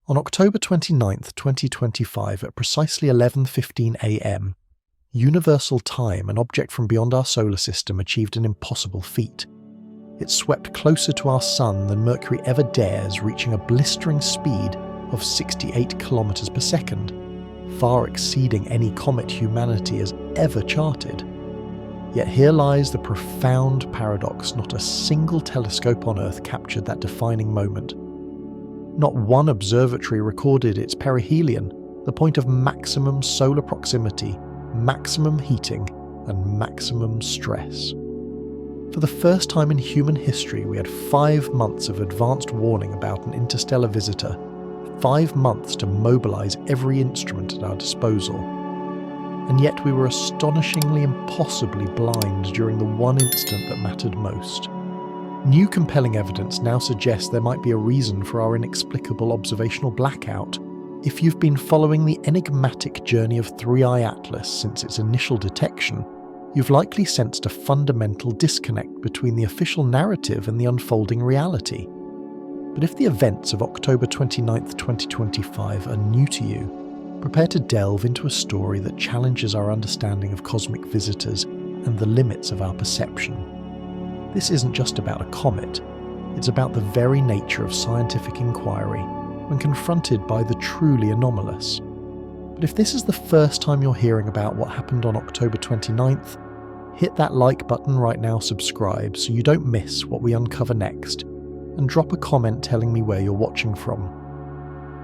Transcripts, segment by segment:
On October 29, 2025 at precisely 11:15 a.m, Universal Time, an object from beyond our solar system, achieved an impossible feat. It swept closer to our Sun than Mercury ever dares, reaching a blistering speed of 68 kilometers per second, far exceeding any comet humanity has ever charted. Yet here lies the profound paradox: not a single telescope on Earth captured that defining moment. Not one observatory recorded its perihelion, the point of maximum solar proximity, maximum heating, and maximum stress. For the first time in human history, we had 5 months of advanced warning about an interstellar visitor, 5 months to mobilize every instrument at our disposal. And yet we were astonishingly impossibly blind during the one instant that mattered most. New compelling evidence now suggests there might be a reason for our inexplicable observational blackout. If you've been following the enigmatic journey of 3I Atlas since its initial detection, you've likely sensed a fundamental disconnect between the official narrative and the unfolding reality. But if the events of October 29, 2025 are new to you, prepare to delve into a story that challenges our understanding of cosmic visitors and the limits of our perception. This isn't just about a comet, it's about the very nature of scientific inquiry when confronted by the truly anomalous. But if this is the first time you're hearing about what happened on October 29th, hit that like button right now, subscribe so you don't miss what we uncover next, and drop a comment telling me where you're watching from.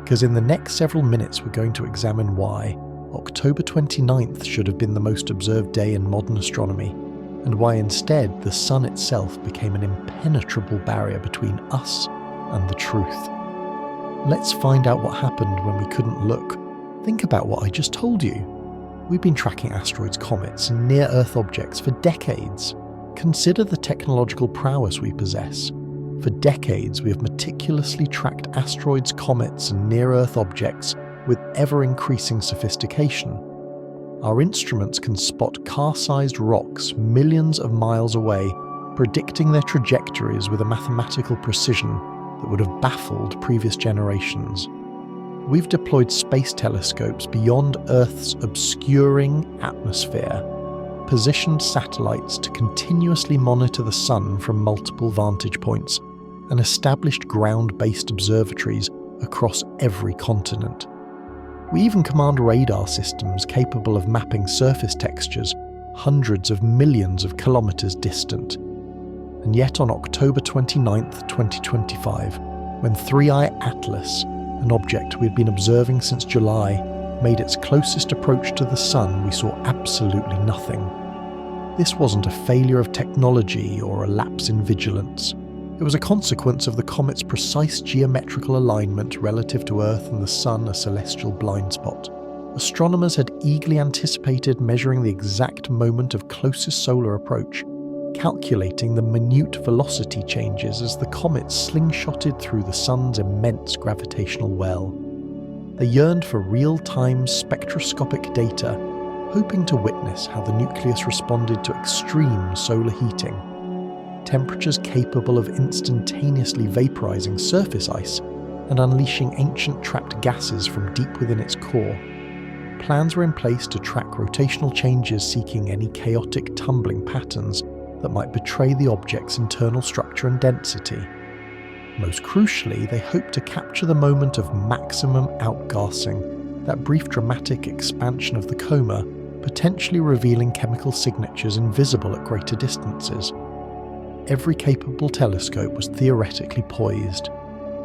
Because in the next several minutes we're going to examine why October 29th should have been the most observed day in modern astronomy, and why instead the Sun itself became an impenetrable barrier between us and the truth. Let's find out what happened when we couldn't look. Think about what I just told you. We've been tracking asteroids, comets, and near-Earth objects for decades. Consider the technological prowess we possess. For decades, we have meticulously tracked asteroids, comets, and near-Earth objects with ever-increasing sophistication. Our instruments can spot car-sized rocks millions of miles away, predicting their trajectories with a mathematical precision that would have baffled previous generations. We've deployed space telescopes beyond Earth's obscuring atmosphere, positioned satellites to continuously monitor the Sun from multiple vantage points, and established ground-based observatories across every continent. We even command radar systems capable of mapping surface textures hundreds of millions of kilometers distant. And yet on October 29, 2025, when 3I Atlas, an object we had been observing since July, made its closest approach to the Sun, we saw absolutely nothing. This wasn't a failure of technology or a lapse in vigilance. It was a consequence of the comet's precise geometrical alignment relative to Earth and the Sun, a celestial blind spot. Astronomers had eagerly anticipated measuring the exact moment of closest solar approach, calculating the minute velocity changes as the comet slingshotted through the Sun's immense gravitational well. They yearned for real-time spectroscopic data, hoping to witness how the nucleus responded to extreme solar heating. Temperatures capable of instantaneously vaporizing surface ice and unleashing ancient trapped gases from deep within its core. Plans were in place to track rotational changes, seeking any chaotic tumbling patterns that might betray the object's internal structure and density. Most crucially, they hoped to capture the moment of maximum outgassing, that brief dramatic expansion of the coma, potentially revealing chemical signatures invisible at greater distances. Every capable telescope was theoretically poised.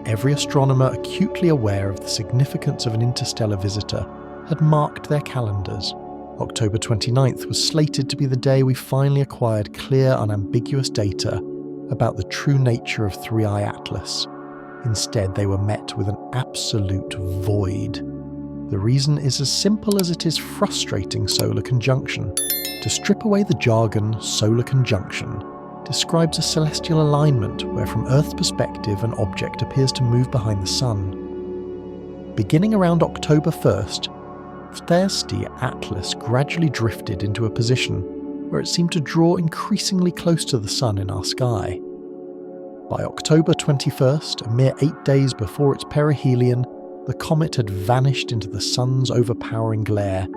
Every astronomer acutely aware of the significance of an interstellar visitor had marked their calendars. October 29th was slated to be the day we finally acquired clear, unambiguous data about the true nature of 3I Atlas. Instead, they were met with an absolute void. The reason is as simple as it is frustrating: solar conjunction. To strip away the jargon, solar conjunction describes a celestial alignment where, from Earth's perspective, an object appears to move behind the Sun. Beginning around October 1st, 3I Atlas gradually drifted into a position where it seemed to draw increasingly close to the Sun in our sky. By October 21st, a mere 8 days before its perihelion, The comet had vanished into the sun's overpowering glare,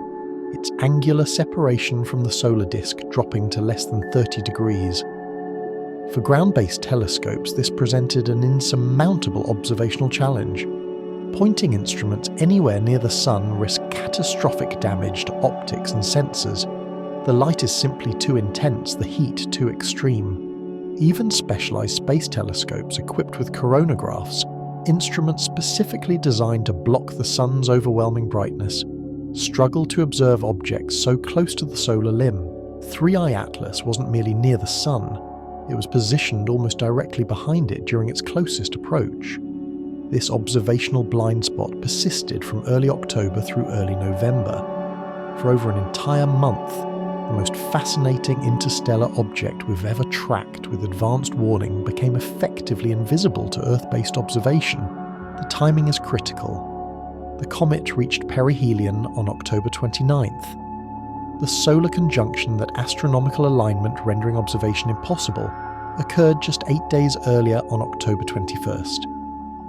its angular separation from the solar disk dropping to less than 30 degrees. For ground-based telescopes, this presented an insurmountable observational challenge. Pointing instruments anywhere near the sun risk catastrophic damage to optics and sensors. The light is simply too intense, the heat too extreme. Even specialized space telescopes equipped with coronagraphs, instruments specifically designed to block the sun's overwhelming brightness, struggle to observe objects so close to the solar limb. 3i Atlas wasn't merely near the sun, it was positioned almost directly behind it during its closest approach. This observational blind spot persisted from early October through early November. For over an entire month, the most fascinating interstellar object we've ever tracked with advanced warning became effectively invisible to Earth-based observation. The timing is critical. The comet reached perihelion on October 29th. The solar conjunction that astronomical alignment rendering observation impossible occurred just 8 days earlier on October 21st.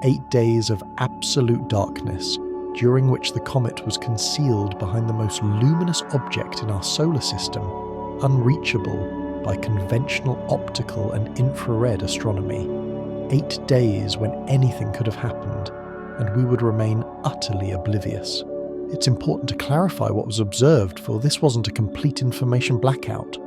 8 days of absolute darkness, during which the comet was concealed behind the most luminous object in our solar system, unreachable by conventional optical and infrared astronomy. 8 days when anything could have happened, and we would remain utterly oblivious. It's important to clarify what was observed, for this wasn't a complete information blackout.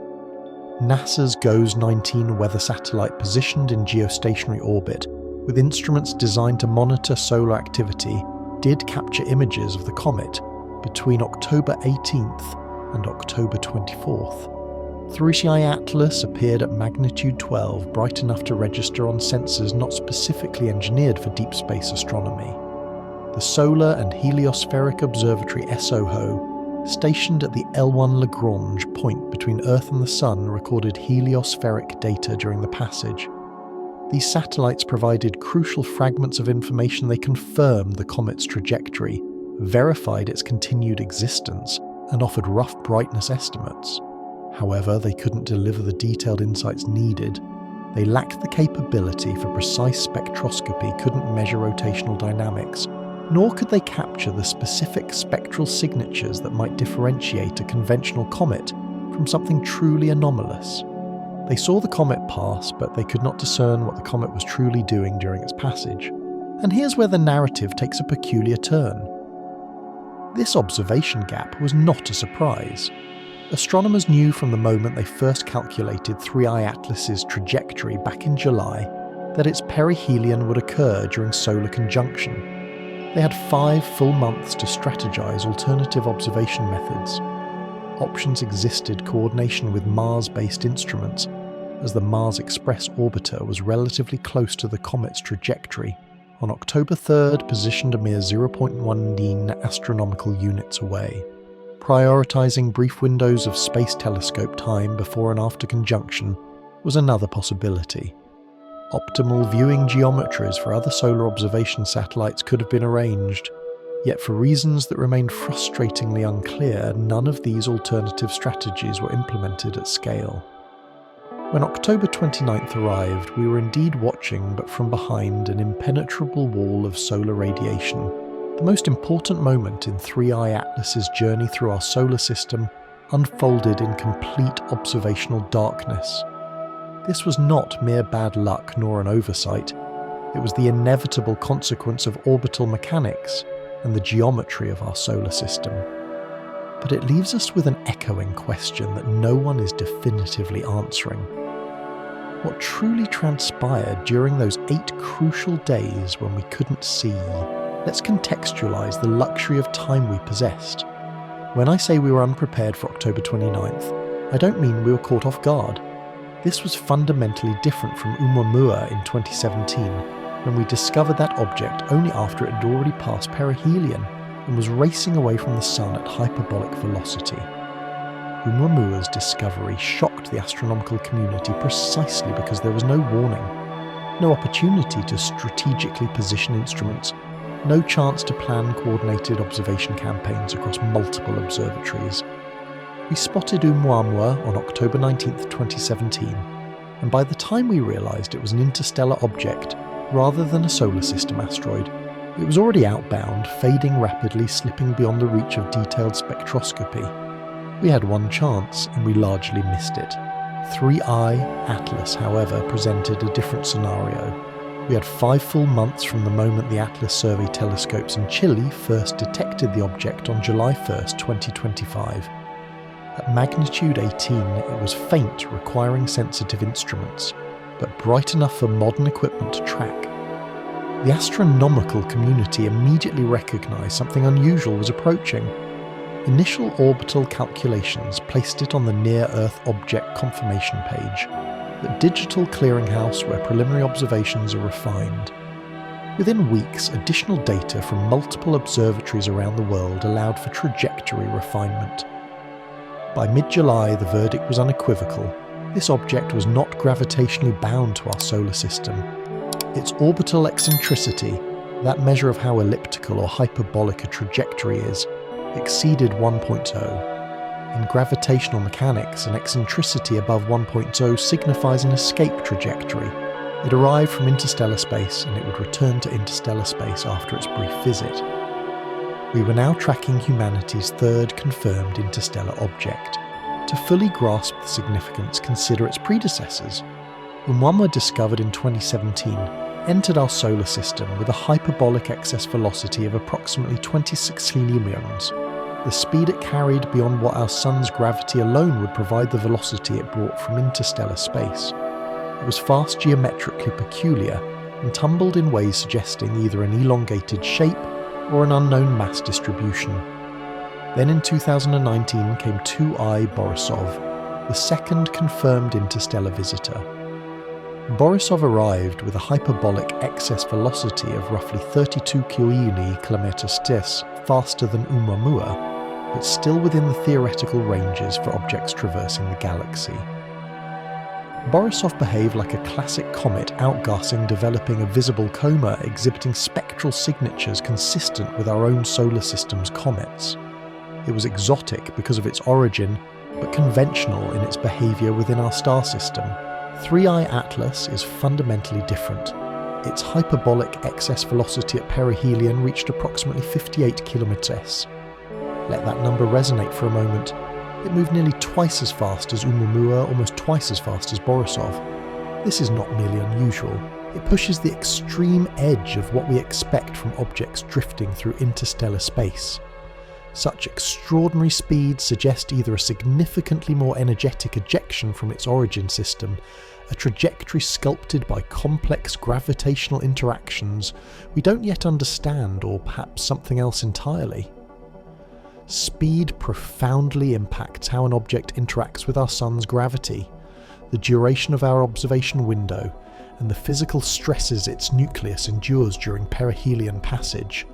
NASA's GOES-19 weather satellite positioned in geostationary orbit, with instruments designed to monitor solar activity, did capture images of the comet between October 18th and October 24th. 3i Atlas appeared at magnitude 12, bright enough to register on sensors not specifically engineered for deep space astronomy. The Solar and Heliospheric Observatory SOHO, stationed at the L1 Lagrange point between Earth and the Sun, recorded heliospheric data during the passage. These satellites provided crucial fragments of information. They confirmed the comet's trajectory, verified its continued existence, and offered rough brightness estimates. However, they couldn't deliver the detailed insights needed. They lacked the capability for precise spectroscopy, couldn't measure rotational dynamics, nor could they capture the specific spectral signatures that might differentiate a conventional comet from something truly anomalous. They saw the comet pass, but they could not discern what the comet was truly doing during its passage. And here's where the narrative takes a peculiar turn. This observation gap was not a surprise. Astronomers knew from the moment they first calculated 3i Atlas's trajectory back in July that its perihelion would occur during solar conjunction. They had 5 full months to strategize alternative observation methods. Options existed: coordination with Mars-based instruments, as the Mars Express orbiter was relatively close to the comet's trajectory. On October 3rd, positioned a mere 0.19 astronomical units away. Prioritizing brief windows of space telescope time before and after conjunction was another possibility. Optimal viewing geometries for other solar observation satellites could have been arranged, yet for reasons that remained frustratingly unclear, none of these alternative strategies were implemented at scale. When October 29th arrived, we were indeed watching, but from behind an impenetrable wall of solar radiation. The most important moment in 3i Atlas's journey through our solar system unfolded in complete observational darkness. This was not mere bad luck nor an oversight. It was the inevitable consequence of orbital mechanics and the geometry of our solar system. But it leaves us with an echoing question that no one is definitively answering. What truly transpired during those 8 crucial days when we couldn't see? Let's contextualize the luxury of time we possessed. When I say we were unprepared for October 29th, I don't mean we were caught off guard. This was fundamentally different from Oumuamua in 2017, when we discovered that object only after it had already passed perihelion and was racing away from the sun at hyperbolic velocity. Oumuamua's discovery shocked the astronomical community precisely because there was no warning, no opportunity to strategically position instruments, no chance to plan coordinated observation campaigns across multiple observatories. We spotted Oumuamua on October 19, 2017, and by the time we realised it was an interstellar object rather than a solar system asteroid, It was already outbound, fading rapidly, slipping beyond the reach of detailed spectroscopy. We had one chance, and we largely missed it. 3I Atlas, however, presented a different scenario. We had 5 full months from the moment the Atlas survey telescopes in Chile first detected the object on July 1st, 2025. At magnitude 18, it was faint, requiring sensitive instruments, but bright enough for modern equipment to track. The astronomical community immediately recognised something unusual was approaching. Initial orbital calculations placed it on the Near-Earth Object Confirmation page, the digital clearinghouse where preliminary observations are refined. Within weeks, additional data from multiple observatories around the world allowed for trajectory refinement. By mid-July, the verdict was unequivocal. This object was not gravitationally bound to our solar system. Its orbital eccentricity, that measure of how elliptical or hyperbolic a trajectory is, exceeded 1.0. In gravitational mechanics, an eccentricity above 1.0 signifies an escape trajectory. It arrived from interstellar space, and it would return to interstellar space after its brief visit. We were now tracking humanity's third confirmed interstellar object. To fully grasp the significance, consider its predecessors. When one were discovered in 2017, entered our solar system with a hyperbolic excess velocity of approximately 26 heliumons. The speed it carried beyond what our sun's gravity alone would provide the velocity it brought from interstellar space. It was fast geometrically peculiar and tumbled in ways suggesting either an elongated shape or an unknown mass distribution. Then in 2019 came 2I Borisov, the second confirmed interstellar visitor. Borisov arrived with a hyperbolic excess velocity of roughly 32 km/s, faster than Oumuamua, but still within the theoretical ranges for objects traversing the galaxy. Borisov behaved like a classic comet outgassing, developing a visible coma exhibiting spectral signatures consistent with our own solar system's comets. It was exotic because of its origin, but conventional in its behaviour within our star system. 3I Atlas is fundamentally different. Its hyperbolic excess velocity at perihelion reached approximately 58 km/s. Let that number resonate for a moment. It moved nearly twice as fast as Oumuamua, almost twice as fast as Borisov. This is not merely unusual. It pushes the extreme edge of what we expect from objects drifting through interstellar space. Such extraordinary speeds suggest either a significantly more energetic ejection from its origin system, a trajectory sculpted by complex gravitational interactions we don't yet understand, or perhaps something else entirely. Speed profoundly impacts how an object interacts with our sun's gravity, the duration of our observation window, and the physical stresses its nucleus endures during perihelion passage.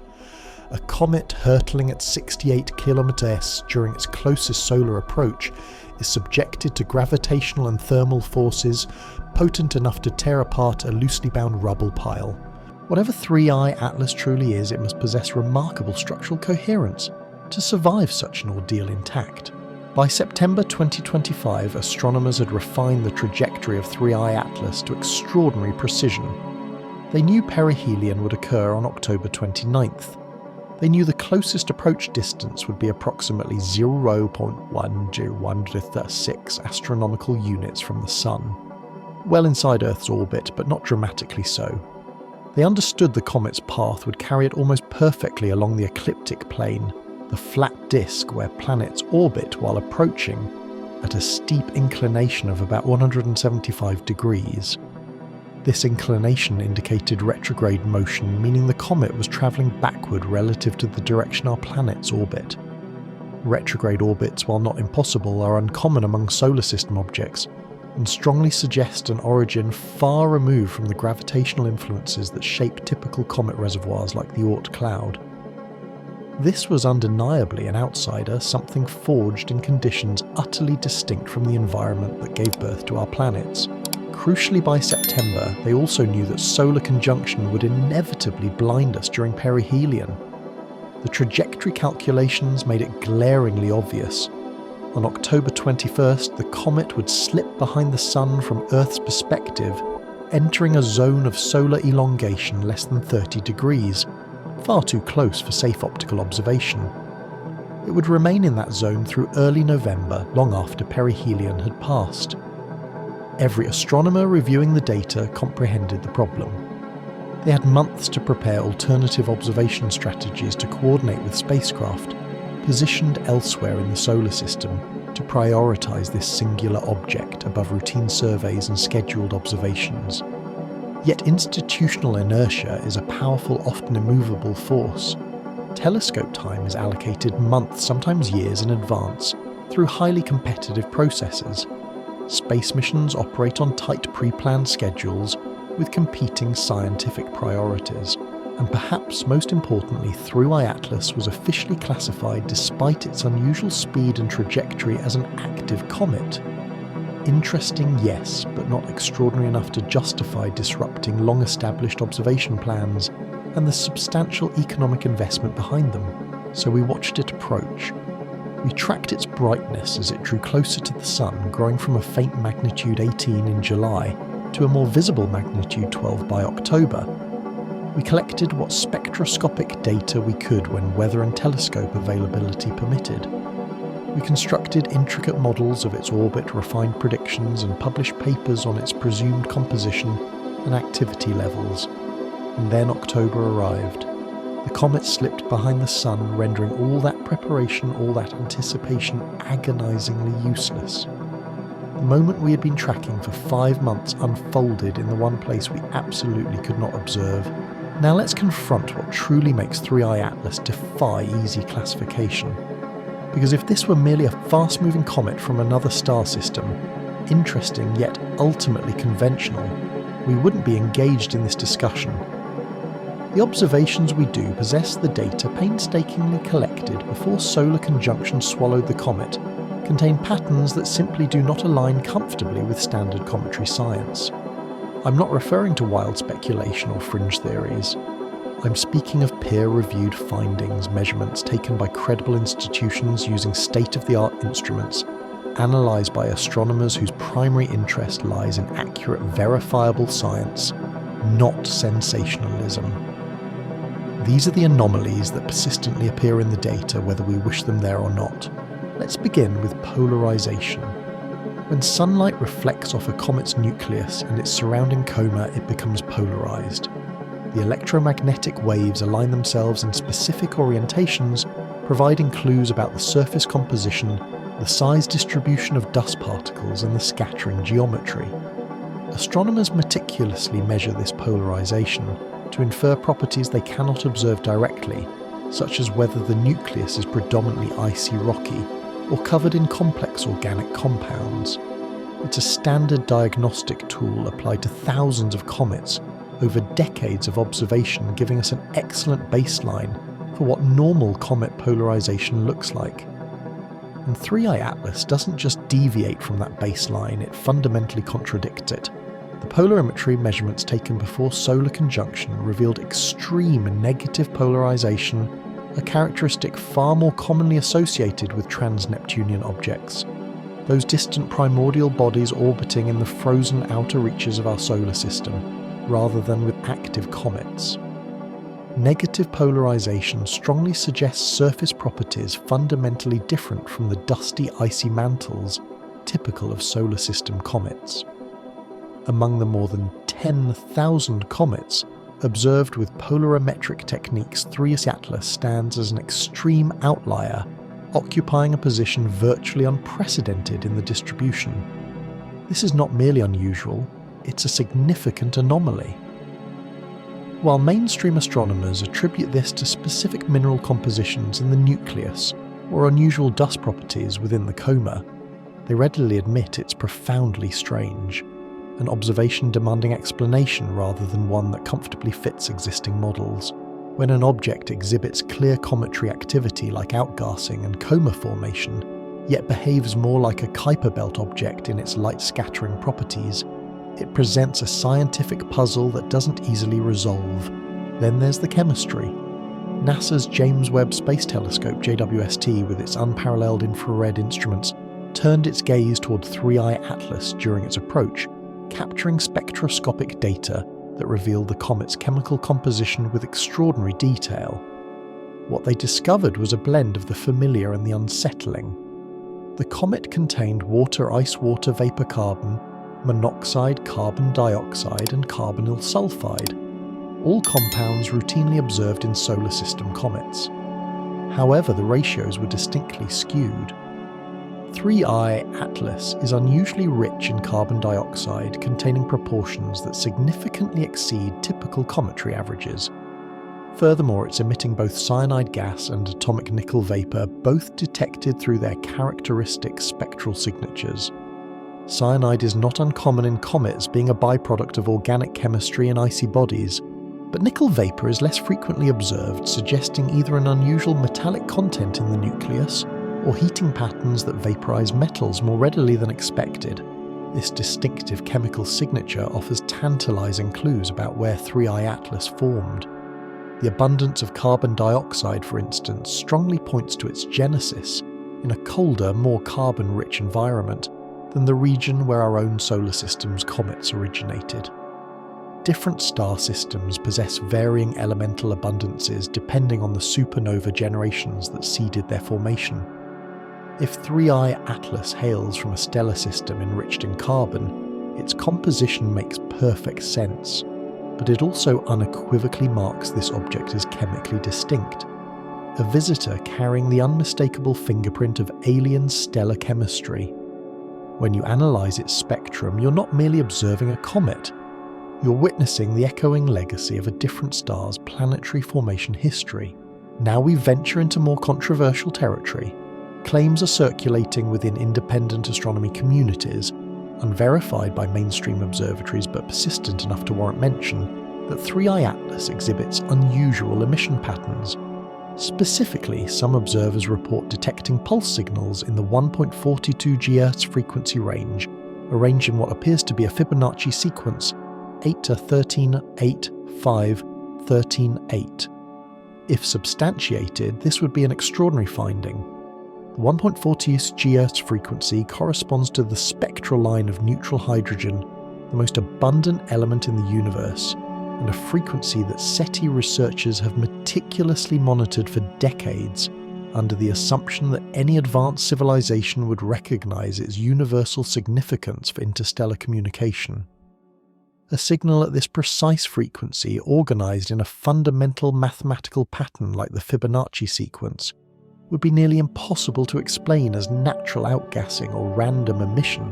A comet hurtling at 68 km/s during its closest solar approach is subjected to gravitational and thermal forces potent enough to tear apart a loosely bound rubble pile. Whatever 3I Atlas truly is, it must possess remarkable structural coherence to survive such an ordeal intact. By September 2025, astronomers had refined the trajectory of 3I Atlas to extraordinary precision. They knew perihelion would occur on October 29th. They knew the closest approach distance would be approximately 0.10136 astronomical units from the Sun, well inside Earth's orbit, but not dramatically so. They understood the comet's path would carry it almost perfectly along the ecliptic plane, the flat disk where planets orbit while approaching at a steep inclination of about 175 degrees. This inclination indicated retrograde motion, meaning the comet was travelling backward relative to the direction our planets orbit. Retrograde orbits, while not impossible, are uncommon among solar system objects, and strongly suggest an origin far removed from the gravitational influences that shape typical comet reservoirs like the Oort cloud. This was undeniably an outsider, something forged in conditions utterly distinct from the environment that gave birth to our planets. Crucially, by September, they also knew that solar conjunction would inevitably blind us during perihelion. The trajectory calculations made it glaringly obvious. On October 21st, the comet would slip behind the Sun from Earth's perspective, entering a zone of solar elongation less than 30 degrees, far too close for safe optical observation. It would remain in that zone through early November, long after perihelion had passed. Every astronomer reviewing the data comprehended the problem. They had months to prepare alternative observation strategies to coordinate with spacecraft, positioned elsewhere in the solar system, to prioritise this singular object above routine surveys and scheduled observations. Yet institutional inertia is a powerful, often immovable force. Telescope time is allocated months, sometimes years in advance, through highly competitive processes. Space missions operate on tight pre-planned schedules with competing scientific priorities. And perhaps most importantly, 3i Atlas was officially classified, despite its unusual speed and trajectory, as an active comet. Interesting, yes, but not extraordinary enough to justify disrupting long-established observation plans and the substantial economic investment behind them. So we watched it approach. We tracked its brightness as it drew closer to the Sun, growing from a faint magnitude 18 in July to a more visible magnitude 12 by October. We collected what spectroscopic data we could when weather and telescope availability permitted. We constructed intricate models of its orbit, refined predictions, and published papers on its presumed composition and activity levels. And then October arrived. The comet slipped behind the Sun, rendering all that preparation, all that anticipation agonizingly useless. The moment we had been tracking for 5 months unfolded in the one place we absolutely could not observe. Now let's confront what truly makes 3i Atlas defy easy classification. Because if this were merely a fast-moving comet from another star system, interesting yet ultimately conventional, we wouldn't be engaged in this discussion. The observations we do possess the data painstakingly collected before solar conjunction swallowed the comet, contain patterns that simply do not align comfortably with standard cometary science. I'm not referring to wild speculation or fringe theories. I'm speaking of peer-reviewed findings, measurements taken by credible institutions using state-of-the-art instruments, analysed by astronomers whose primary interest lies in accurate, verifiable science, not sensationalism. These are the anomalies that persistently appear in the data, whether we wish them there or not. Let's begin with polarisation. When sunlight reflects off a comet's nucleus and its surrounding coma, it becomes polarised. The electromagnetic waves align themselves in specific orientations, providing clues about the surface composition, the size distribution of dust particles, and the scattering geometry. Astronomers meticulously measure this polarisation to infer properties they cannot observe directly, such as whether the nucleus is predominantly icy rocky or covered in complex organic compounds. It's a standard diagnostic tool applied to thousands of comets over decades of observation, giving us an excellent baseline for what normal comet polarisation looks like. And 3i Atlas doesn't just deviate from that baseline, it fundamentally contradicts it. The polarimetry measurements taken before solar conjunction revealed extreme negative polarisation, a characteristic far more commonly associated with trans-Neptunian objects, those distant primordial bodies orbiting in the frozen outer reaches of our solar system, rather than with active comets. Negative polarisation strongly suggests surface properties fundamentally different from the dusty, icy mantles typical of solar system comets. Among the more than 10,000 comets observed with polarimetric techniques, 3i Atlas stands as an extreme outlier, occupying a position virtually unprecedented in the distribution. This is not merely unusual, it's a significant anomaly. While mainstream astronomers attribute this to specific mineral compositions in the nucleus or unusual dust properties within the coma, they readily admit it's profoundly strange, an observation demanding explanation rather than one that comfortably fits existing models. When an object exhibits clear cometary activity like outgassing and coma formation, yet behaves more like a Kuiper belt object in its light-scattering properties, it presents a scientific puzzle that doesn't easily resolve. Then there's the chemistry. NASA's James Webb Space Telescope JWST, with its unparalleled infrared instruments, turned its gaze toward 3i Atlas during its approach, capturing spectroscopic data that revealed the comet's chemical composition with extraordinary detail. What they discovered was a blend of the familiar and the unsettling. The comet contained water, ice water, vapor carbon, monoxide, carbon dioxide, and carbonyl sulfide, all compounds routinely observed in solar system comets. However, the ratios were distinctly skewed. 3I Atlas is unusually rich in carbon dioxide, containing proportions that significantly exceed typical cometary averages. Furthermore, it's emitting both cyanide gas and atomic nickel vapor, both detected through their characteristic spectral signatures. Cyanide is not uncommon in comets, being a byproduct of organic chemistry in icy bodies, but nickel vapor is less frequently observed, suggesting either an unusual metallic content in the nucleus or heating patterns that vaporize metals more readily than expected. This distinctive chemical signature offers tantalizing clues about where 3I Atlas formed. The abundance of carbon dioxide, for instance, strongly points to its genesis in a colder, more carbon-rich environment than the region where our own solar system's comets originated. Different star systems possess varying elemental abundances depending on the supernova generations that seeded their formation. If 3I Atlas hails from a stellar system enriched in carbon, its composition makes perfect sense, but it also unequivocally marks this object as chemically distinct, a visitor carrying the unmistakable fingerprint of alien stellar chemistry. When you analyse its spectrum, you're not merely observing a comet, you're witnessing the echoing legacy of a different star's planetary formation history. Now we venture into more controversial territory. Claims are circulating within independent astronomy communities, unverified by mainstream observatories but persistent enough to warrant mention, that 3I Atlas exhibits unusual emission patterns. Specifically, some observers report detecting pulse signals in the 1.42 GHz frequency range, arranged in what appears to be a Fibonacci sequence 8 to 13, 8, 5, 13, 8. If substantiated, this would be an extraordinary finding. The 1.40 GHz frequency corresponds to the spectral line of neutral hydrogen, the most abundant element in the universe, and a frequency that SETI researchers have meticulously monitored for decades, under the assumption that any advanced civilization would recognize its universal significance for interstellar communication. A signal at this precise frequency, organized in a fundamental mathematical pattern like the Fibonacci sequence, would be nearly impossible to explain as natural outgassing or random emission.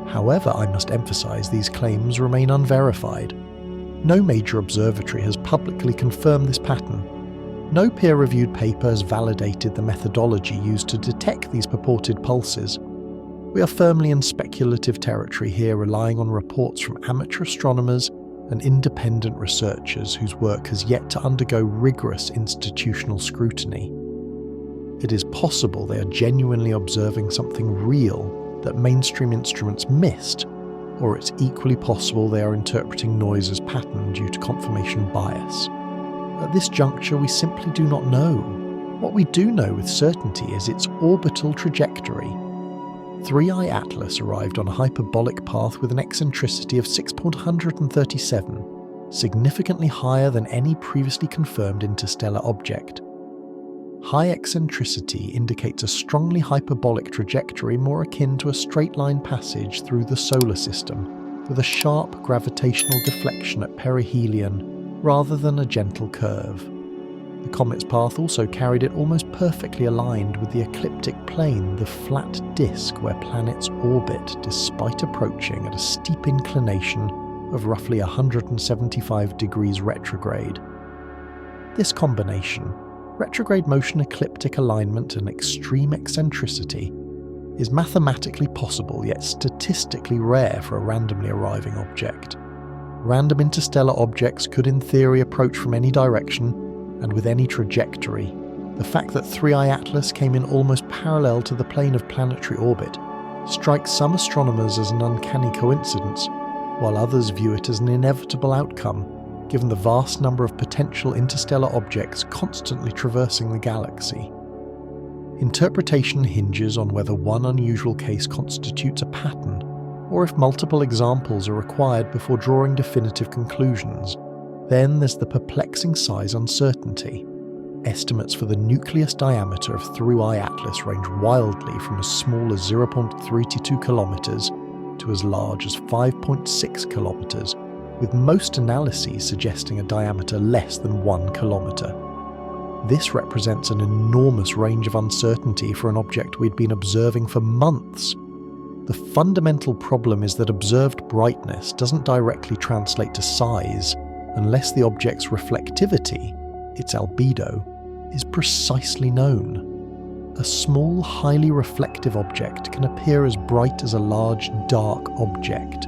However, I must emphasize these claims remain unverified. No major observatory has publicly confirmed this pattern. No peer-reviewed paper has validated the methodology used to detect these purported pulses. We are firmly in speculative territory here, relying on reports from amateur astronomers and independent researchers whose work has yet to undergo rigorous institutional scrutiny. It is possible they are genuinely observing something real that mainstream instruments missed, or it's equally possible they are interpreting noise as pattern due to confirmation bias. At this juncture, we simply do not know. What we do know with certainty is its orbital trajectory. 3I Atlas arrived on a hyperbolic path with an eccentricity of 6.137, significantly higher than any previously confirmed interstellar object. High eccentricity indicates a strongly hyperbolic trajectory more akin to a straight-line passage through the solar system, with a sharp gravitational deflection at perihelion rather than a gentle curve. The comet's path also carried it almost perfectly aligned with the ecliptic plane, the flat disk where planets orbit despite approaching at a steep inclination of roughly 175 degrees retrograde. This combination, retrograde motion, ecliptic alignment, and extreme eccentricity, is mathematically possible yet statistically rare for a randomly arriving object. Random interstellar objects could in theory approach from any direction and with any trajectory. The fact that 3I Atlas came in almost parallel to the plane of planetary orbit strikes some astronomers as an uncanny coincidence, while others view it as an inevitable outcome, given the vast number of potential interstellar objects constantly traversing the galaxy. Interpretation hinges on whether one unusual case constitutes a pattern, or if multiple examples are required before drawing definitive conclusions. Then there's the perplexing size uncertainty. Estimates for the nucleus diameter of 3I Atlas range wildly from as small as 0.32 kilometers to as large as 5.6 kilometers, with most analyses suggesting a diameter less than 1 kilometer. This represents an enormous range of uncertainty for an object we'd been observing for months. The fundamental problem is that observed brightness doesn't directly translate to size unless the object's reflectivity, its albedo, is precisely known. A small, highly reflective object can appear as bright as a large, dark object.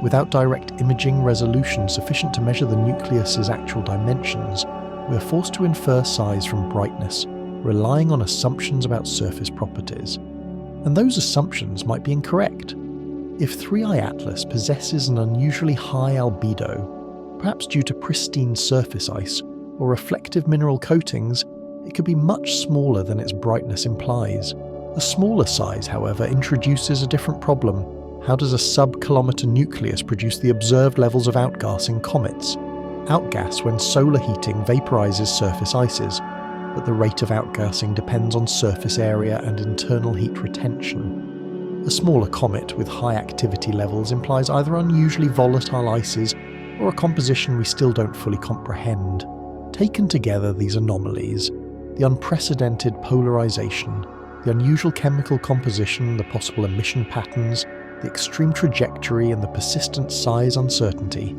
Without direct imaging resolution sufficient to measure the nucleus's actual dimensions, we are forced to infer size from brightness, relying on assumptions about surface properties. And those assumptions might be incorrect. If 3I Atlas possesses an unusually high albedo, perhaps due to pristine surface ice or reflective mineral coatings, it could be much smaller than its brightness implies. A smaller size, however, introduces a different problem. How does a sub-kilometer nucleus produce the observed levels of outgas in comets? Outgas when solar heating vaporizes surface ices, but the rate of outgassing depends on surface area and internal heat retention. A smaller comet with high activity levels implies either unusually volatile ices or a composition we still don't fully comprehend. Taken together, these anomalies, the unprecedented polarization, the unusual chemical composition, the possible emission patterns, the extreme trajectory and the persistent size uncertainty,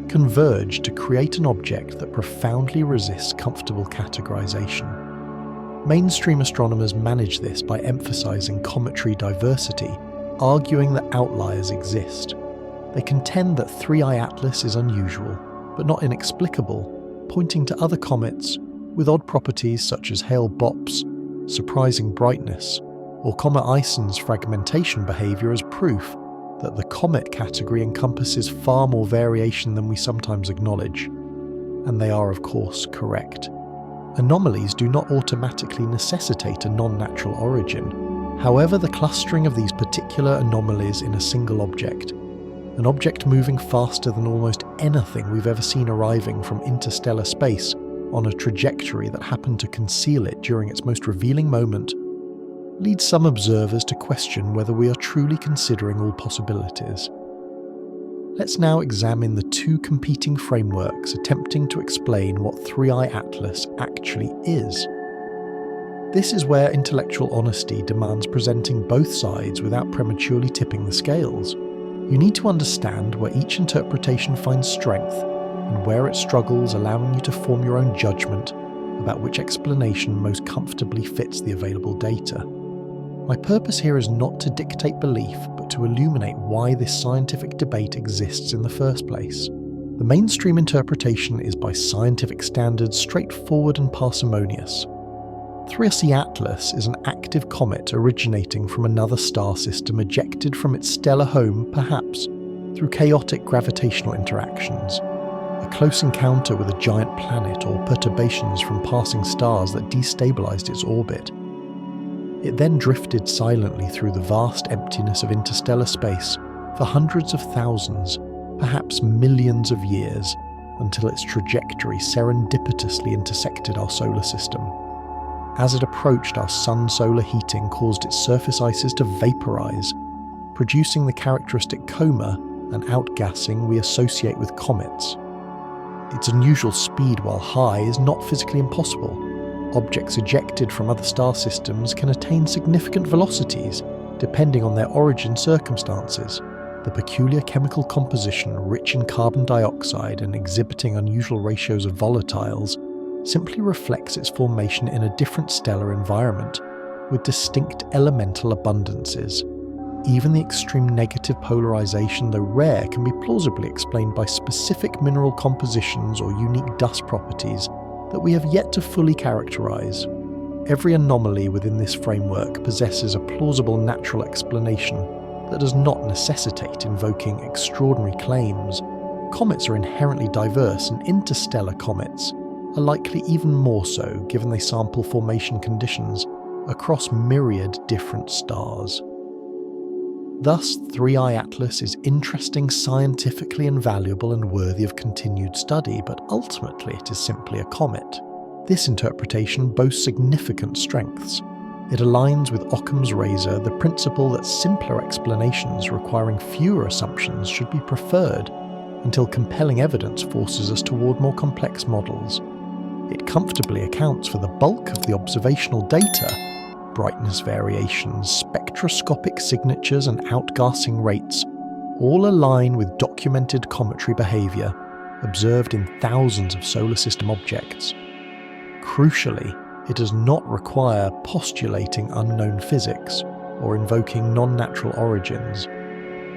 converge to create an object that profoundly resists comfortable categorization. Mainstream astronomers manage this by emphasizing cometary diversity, arguing that outliers exist. They contend that 3I Atlas is unusual, but not inexplicable, pointing to other comets with odd properties such as Hale-Bopp's surprising brightness, or Comet Ison's fragmentation behavior as proof that the comet category encompasses far more variation than we sometimes acknowledge. And they are, of course, correct. Anomalies do not automatically necessitate a non-natural origin. However, the clustering of these particular anomalies in a single object, an object moving faster than almost anything we've ever seen arriving from interstellar space on a trajectory that happened to conceal it during its most revealing moment, leads some observers to question whether we are truly considering all possibilities. Let's now examine the two competing frameworks attempting to explain what 3I Atlas actually is. This is where intellectual honesty demands presenting both sides without prematurely tipping the scales. You need to understand where each interpretation finds strength and where it struggles, allowing you to form your own judgment about which explanation most comfortably fits the available data. My purpose here is not to dictate belief, but to illuminate why this scientific debate exists in the first place. The mainstream interpretation is by scientific standards straightforward and parsimonious. 3I Atlas is an active comet originating from another star system ejected from its stellar home, perhaps, through chaotic gravitational interactions, a close encounter with a giant planet or perturbations from passing stars that destabilized its orbit. It then drifted silently through the vast emptiness of interstellar space for hundreds of thousands, perhaps millions of years, until its trajectory serendipitously intersected our solar system. As it approached, our sun's solar heating caused its surface ices to vaporize, producing the characteristic coma and outgassing we associate with comets. Its unusual speed while high is not physically impossible. Objects ejected from other star systems can attain significant velocities, depending on their origin circumstances. The peculiar chemical composition, rich in carbon dioxide and exhibiting unusual ratios of volatiles, simply reflects its formation in a different stellar environment, with distinct elemental abundances. Even the extreme negative polarization, though rare, can be plausibly explained by specific mineral compositions or unique dust properties that we have yet to fully characterize. Every anomaly within this framework possesses a plausible natural explanation that does not necessitate invoking extraordinary claims. Comets are inherently diverse, and interstellar comets are likely even more so, given they sample formation conditions across myriad different stars. Thus, 3I Atlas is interesting scientifically and valuable and worthy of continued study, but ultimately it is simply a comet. This interpretation boasts significant strengths. It aligns with Occam's razor, the principle that simpler explanations requiring fewer assumptions should be preferred, until compelling evidence forces us toward more complex models. It comfortably accounts for the bulk of the observational data. Brightness variations, spectroscopic signatures and outgassing rates all align with documented cometary behaviour observed in thousands of solar system objects. Crucially, it does not require postulating unknown physics or invoking non-natural origins,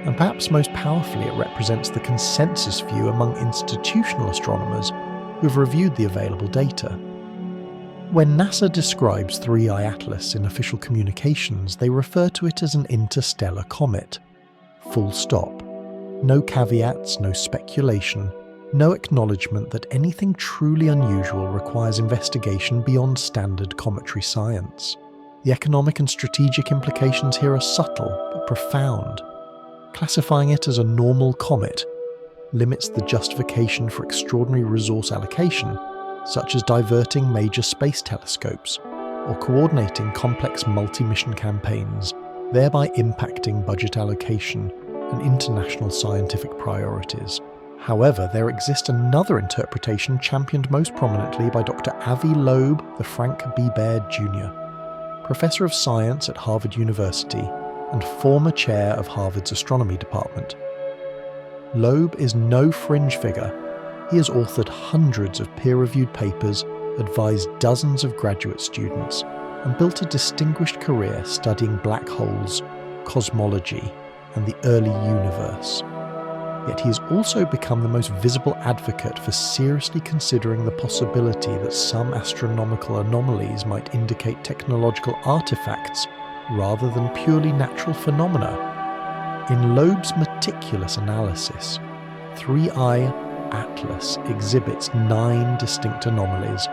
and perhaps most powerfully it represents the consensus view among institutional astronomers who have reviewed the available data. When NASA describes 3I Atlas in official communications, they refer to it as an interstellar comet. Full stop. No caveats, no speculation, no acknowledgement that anything truly unusual requires investigation beyond standard cometary science. The economic and strategic implications here are subtle but profound. Classifying it as a normal comet limits the justification for extraordinary resource allocation, such as diverting major space telescopes or coordinating complex multi-mission campaigns, thereby impacting budget allocation and international scientific priorities. However, there exists another interpretation championed most prominently by Dr. Avi Loeb, the Frank B. Baird Jr., professor of science at Harvard University and former chair of Harvard's astronomy department. Loeb is no fringe figure. He has authored hundreds of peer-reviewed papers, advised dozens of graduate students, and built a distinguished career studying black holes, cosmology, and the early universe. Yet he has also become the most visible advocate for seriously considering the possibility that some astronomical anomalies might indicate technological artifacts rather than purely natural phenomena. In Loeb's meticulous analysis, 3I Atlas exhibits 9 distinct anomalies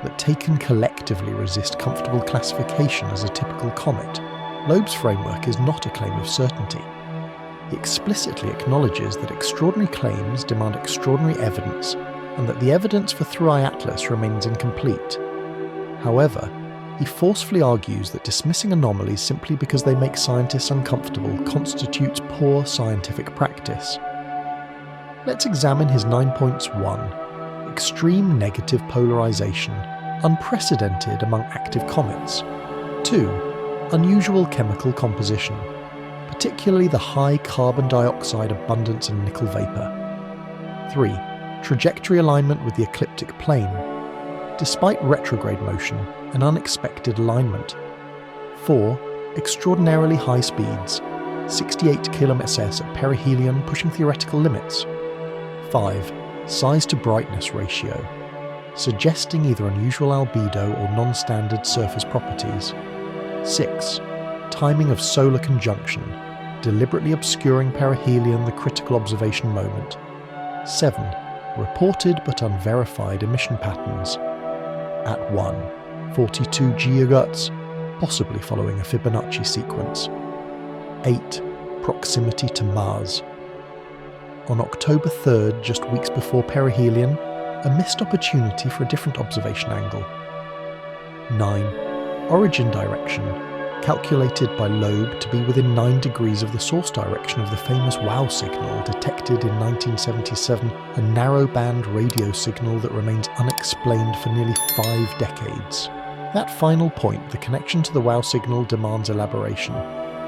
that taken collectively resist comfortable classification as a typical comet. Loeb's framework is not a claim of certainty. He explicitly acknowledges that extraordinary claims demand extraordinary evidence and that the evidence for 3I Atlas remains incomplete. However, he forcefully argues that dismissing anomalies simply because they make scientists uncomfortable constitutes poor scientific practice. Let's examine his 9 points. 1. Extreme negative polarization, unprecedented among active comets. 2. Unusual chemical composition, particularly the high carbon dioxide abundance and nickel vapor. 3. Trajectory alignment with the ecliptic plane. Despite retrograde motion, an unexpected alignment. 4. Extraordinarily high speeds, 68 km/s at perihelion pushing theoretical limits. 5. Size to brightness ratio, suggesting either unusual albedo or non-standard surface properties. 6. Timing of solar conjunction, deliberately obscuring perihelion the critical observation moment. 7. Reported but unverified emission patterns. At 1. 42 GHz, possibly following a Fibonacci sequence. 8. Proximity to Mars. On October 3rd, just weeks before perihelion, a missed opportunity for a different observation angle. 9. Origin direction, calculated by Loeb to be within 9 degrees of the source direction of the famous WOW signal detected in 1977, a narrowband radio signal that remains unexplained for nearly 5 decades. That final point, the connection to the WOW signal, demands elaboration,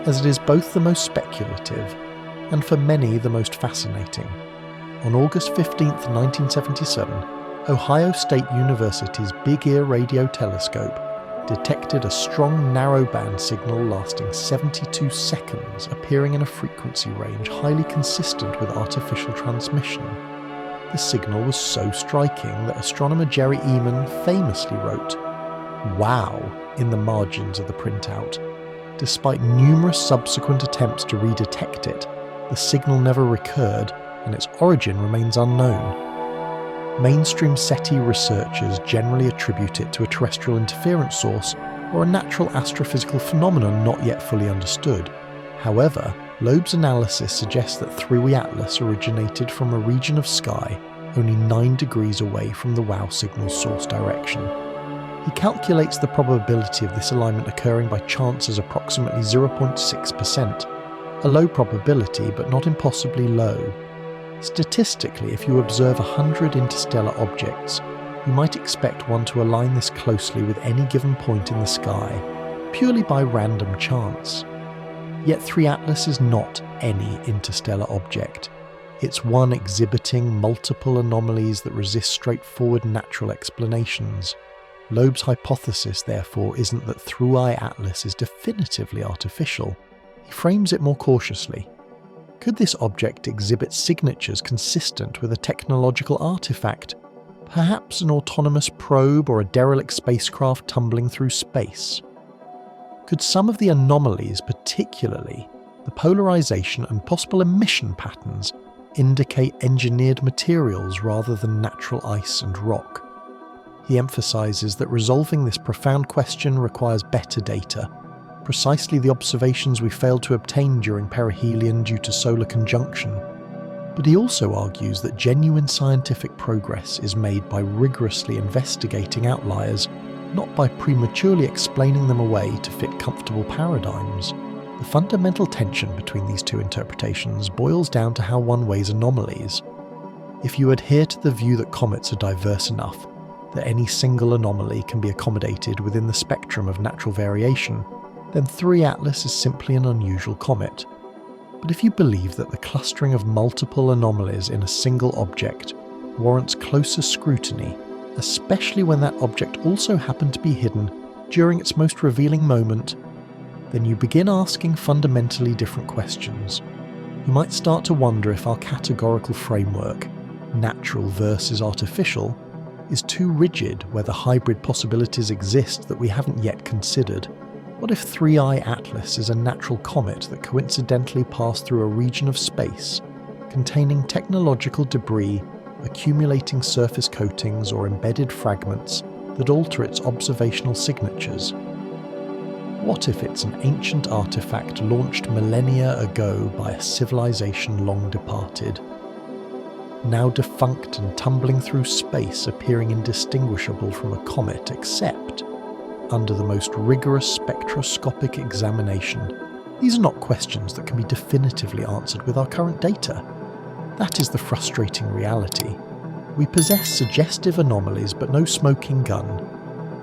as it is both the most speculative and for many the most fascinating. On August 15, 1977, Ohio State University's Big Ear Radio Telescope detected a strong narrowband signal lasting 72 seconds, appearing in a frequency range highly consistent with artificial transmission. The signal was so striking that astronomer Jerry Eman famously wrote, "Wow," in the margins of the printout. Despite numerous subsequent attempts to redetect it, the signal never recurred and its origin remains unknown. Mainstream SETI researchers generally attribute it to a terrestrial interference source or a natural astrophysical phenomenon not yet fully understood. However, Loeb's analysis suggests that 3i Atlas originated from a region of sky only 9 degrees away from the WOW signal's source direction. He calculates the probability of this alignment occurring by chance as approximately 0.6%, a low probability but not impossibly low. Statistically, if you observe 100 interstellar objects, you might expect one to align this closely with any given point in the sky, purely by random chance. Yet 3 Atlas is not any interstellar object. It's one exhibiting multiple anomalies that resist straightforward natural explanations. Loeb's hypothesis, therefore, isn't that 3i Atlas is definitively artificial. He frames it more cautiously. Could this object exhibit signatures consistent with a technological artifact? Perhaps an autonomous probe or a derelict spacecraft tumbling through space? Could some of the anomalies, particularly the polarization and possible emission patterns, indicate engineered materials rather than natural ice and rock? He emphasizes that resolving this profound question requires better data, precisely the observations we failed to obtain during perihelion due to solar conjunction. But he also argues that genuine scientific progress is made by rigorously investigating outliers, not by prematurely explaining them away to fit comfortable paradigms. The fundamental tension between these two interpretations boils down to how one weighs anomalies. If you adhere to the view that comets are diverse enough that any single anomaly can be accommodated within the spectrum of natural variation, then 3 Atlas is simply an unusual comet. But if you believe that the clustering of multiple anomalies in a single object warrants closer scrutiny, especially when that object also happened to be hidden during its most revealing moment, then you begin asking fundamentally different questions. You might start to wonder if our categorical framework, natural versus artificial, is too rigid, whether hybrid possibilities exist that we haven't yet considered. What if 3i Atlas is a natural comet that coincidentally passed through a region of space containing technological debris, accumulating surface coatings or embedded fragments that alter its observational signatures? What if it's an ancient artifact launched millennia ago by a civilization long departed, now defunct and tumbling through space, appearing indistinguishable from a comet except under the most rigorous spectroscopic examination? These are not questions that can be definitively answered with our current data. That is the frustrating reality. We possess suggestive anomalies but no smoking gun.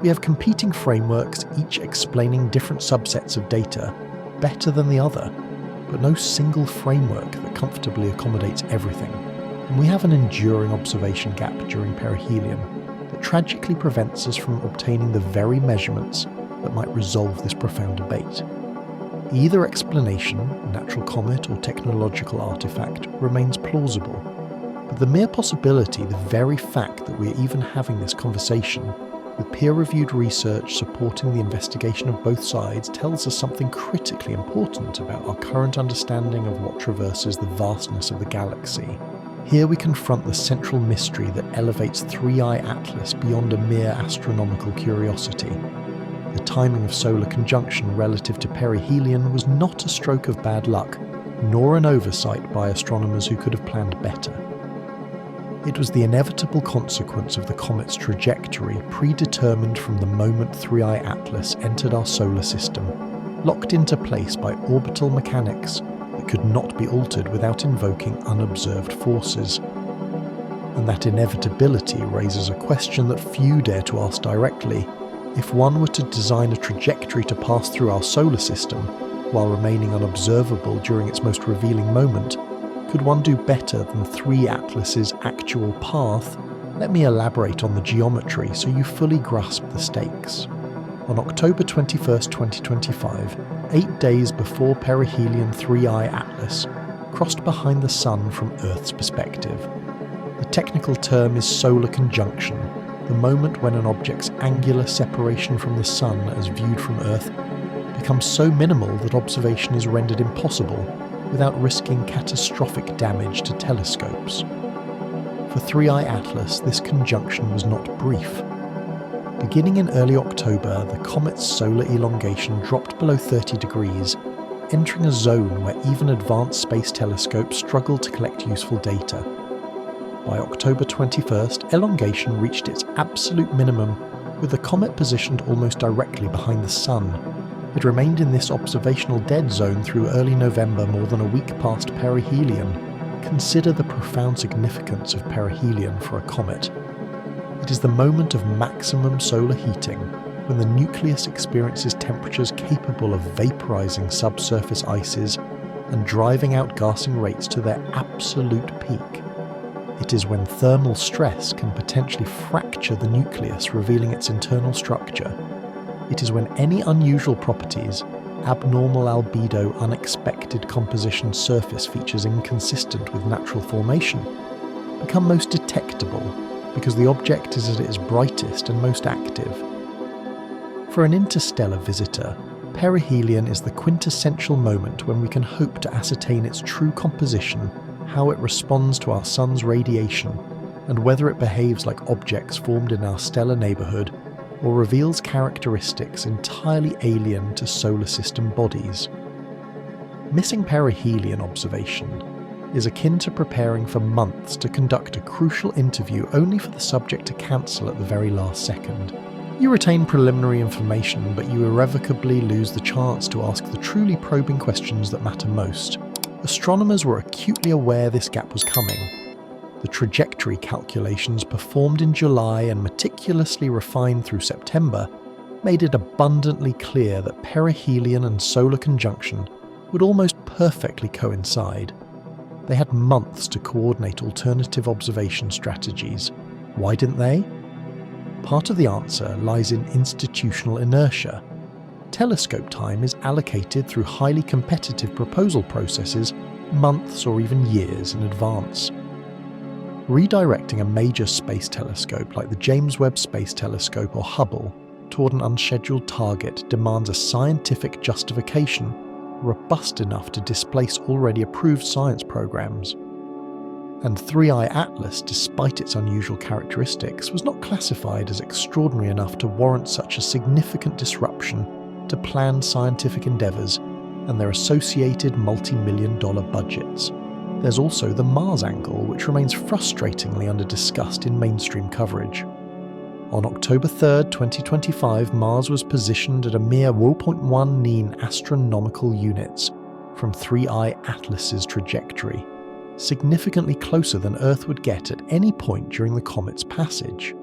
We have competing frameworks, each explaining different subsets of data better than the other, but no single framework that comfortably accommodates everything. And we have an enduring observation gap during perihelion that tragically prevents us from obtaining the very measurements that might resolve this profound debate. Either explanation, natural comet or technological artifact, remains plausible, but the mere possibility, the very fact that we're even having this conversation, with peer-reviewed research supporting the investigation of both sides, tells us something critically important about our current understanding of what traverses the vastness of the galaxy. Here we confront the central mystery that elevates 3i Atlas beyond a mere astronomical curiosity. The timing of solar conjunction relative to perihelion was not a stroke of bad luck, nor an oversight by astronomers who could have planned better. It was the inevitable consequence of the comet's trajectory, predetermined from the moment 3i Atlas entered our solar system, locked into place by orbital mechanics that could not be altered without invoking unobserved forces. And that inevitability raises a question that few dare to ask directly. If one were to design a trajectory to pass through our solar system, while remaining unobservable during its most revealing moment, could one do better than 3 Atlas's actual path? Let me elaborate on the geometry so you fully grasp the stakes. On October 21, 2025, 8 days before perihelion 3i Atlas crossed behind the Sun from Earth's perspective. The technical term is solar conjunction, the moment when an object's angular separation from the Sun as viewed from Earth becomes so minimal that observation is rendered impossible without risking catastrophic damage to telescopes. For 3i Atlas, this conjunction was not brief. Beginning in early October, the comet's solar elongation dropped below 30 degrees, entering a zone where even advanced space telescopes struggle to collect useful data. By October 21st, elongation reached its absolute minimum, with the comet positioned almost directly behind the Sun. It remained in this observational dead zone through early November, more than a week past perihelion. Consider the profound significance of perihelion for a comet. It is the moment of maximum solar heating, when the nucleus experiences temperatures capable of vaporizing subsurface ices and driving out gassing rates to their absolute peak. It is when thermal stress can potentially fracture the nucleus, revealing its internal structure. It is when any unusual properties, abnormal albedo, unexpected composition, surface features inconsistent with natural formation, become most detectable, because the object is at its brightest and most active. For an interstellar visitor, perihelion is the quintessential moment when we can hope to ascertain its true composition, how it responds to our sun's radiation, and whether it behaves like objects formed in our stellar neighbourhood, or reveals characteristics entirely alien to solar system bodies. Missing perihelion observation is akin to preparing for months to conduct a crucial interview only for the subject to cancel at the very last second. You retain preliminary information, but you irrevocably lose the chance to ask the truly probing questions that matter most. Astronomers were acutely aware this gap was coming. The trajectory calculations performed in July and meticulously refined through September made it abundantly clear that perihelion and solar conjunction would almost perfectly coincide. They had months to coordinate alternative observation strategies. Why didn't they? Part of the answer lies in institutional inertia. Telescope time is allocated through highly competitive proposal processes months or even years in advance. Redirecting a major space telescope like the James Webb Space Telescope or Hubble toward an unscheduled target demands a scientific justification robust enough to displace already approved science programs. And 3i Atlas, despite its unusual characteristics, was not classified as extraordinary enough to warrant such a significant disruption to planned scientific endeavours and their associated multi-million-dollar budgets. There's also the Mars angle, which remains frustratingly under-discussed in mainstream coverage. On October 3rd, 2025, Mars was positioned at a mere 0.19 astronomical units from 3i Atlas's trajectory, significantly closer than Earth would get at any point during the comet's passage.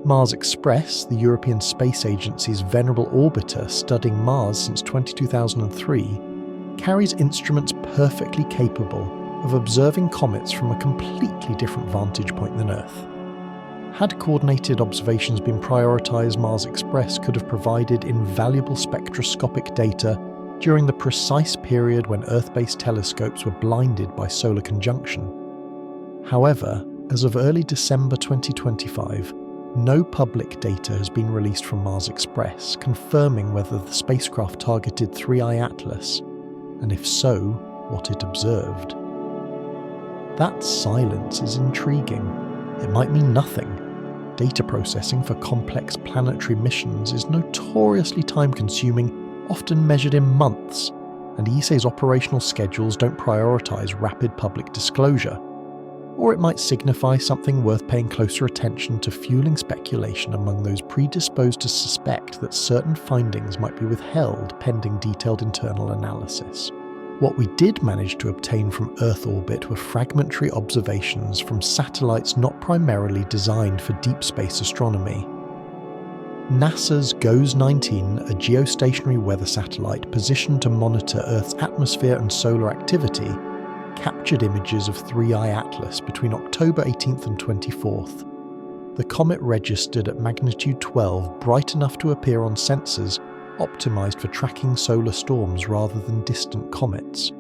Mars Express, the European Space Agency's venerable orbiter studying Mars since 2003, carries instruments perfectly capable of observing comets from a completely different vantage point than Earth. Had coordinated observations been prioritised, Mars Express could have provided invaluable spectroscopic data during the precise period when Earth-based telescopes were blinded by solar conjunction. However, as of early December 2025, no public data has been released from Mars Express confirming whether the spacecraft targeted 3i Atlas, and if so, what it observed. That silence is intriguing. It might mean nothing. Data processing for complex planetary missions is notoriously time-consuming, often measured in months, and ESA's operational schedules don't prioritise rapid public disclosure. Or it might signify something worth paying closer attention to, fueling speculation among those predisposed to suspect that certain findings might be withheld pending detailed internal analysis. What we did manage to obtain from Earth orbit were fragmentary observations from satellites not primarily designed for deep space astronomy. NASA's GOES-19, a geostationary weather satellite positioned to monitor Earth's atmosphere and solar activity, captured images of 3i Atlas between October 18th and 24th. The comet registered at magnitude 12, bright enough to appear on sensors optimized for tracking solar storms rather than distant comets.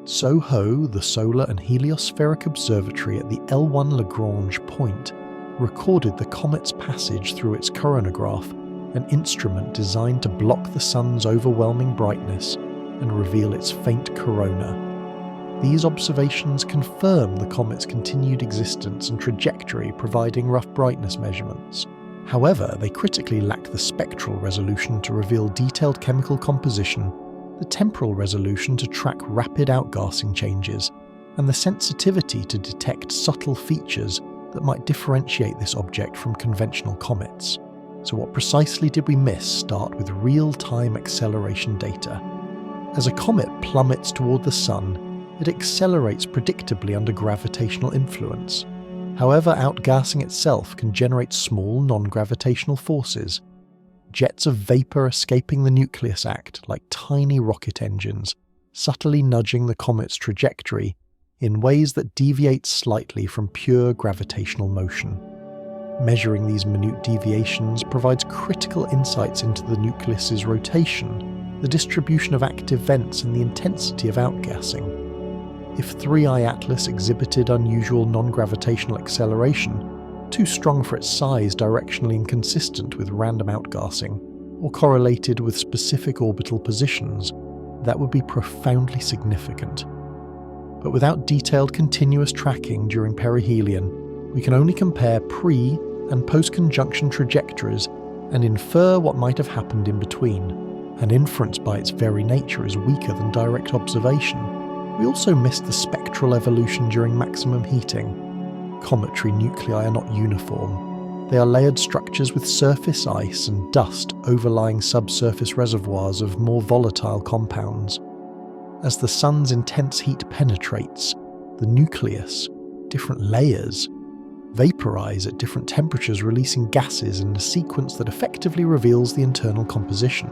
SOHO, the Solar and Heliospheric Observatory at the L1 Lagrange point, recorded the comet's passage through its coronagraph, an instrument designed to block the sun's overwhelming brightness and reveal its faint corona. These observations confirm the comet's continued existence and trajectory, providing rough brightness measurements. However, they critically lack the spectral resolution to reveal detailed chemical composition the temporal resolution to track rapid outgassing changes, and the sensitivity to detect subtle features that might differentiate this object from conventional comets. So what precisely did we miss? Start with real-time acceleration data. As a comet plummets toward the Sun, it accelerates predictably under gravitational influence. However, outgassing itself can generate small non-gravitational forces. Jets of vapor escaping the nucleus act like tiny rocket engines, subtly nudging the comet's trajectory in ways that deviate slightly from pure gravitational motion. Measuring these minute deviations provides critical insights into the nucleus's rotation, the distribution of active vents, and the intensity of outgassing. If 3I Atlas exhibited unusual non-gravitational acceleration, too strong for its size, directionally inconsistent with random outgassing, or correlated with specific orbital positions, that would be profoundly significant. But without detailed continuous tracking during perihelion, we can only compare pre- and post-conjunction trajectories and infer what might have happened in between. An inference by its very nature is weaker than direct observation. We also missed the spectral evolution during maximum heating. Cometary nuclei are not uniform. They are layered structures with surface ice and dust overlying subsurface reservoirs of more volatile compounds. As the Sun's intense heat penetrates, the nucleus, different layers, vaporize at different temperatures, releasing gases in a sequence that effectively reveals the internal composition.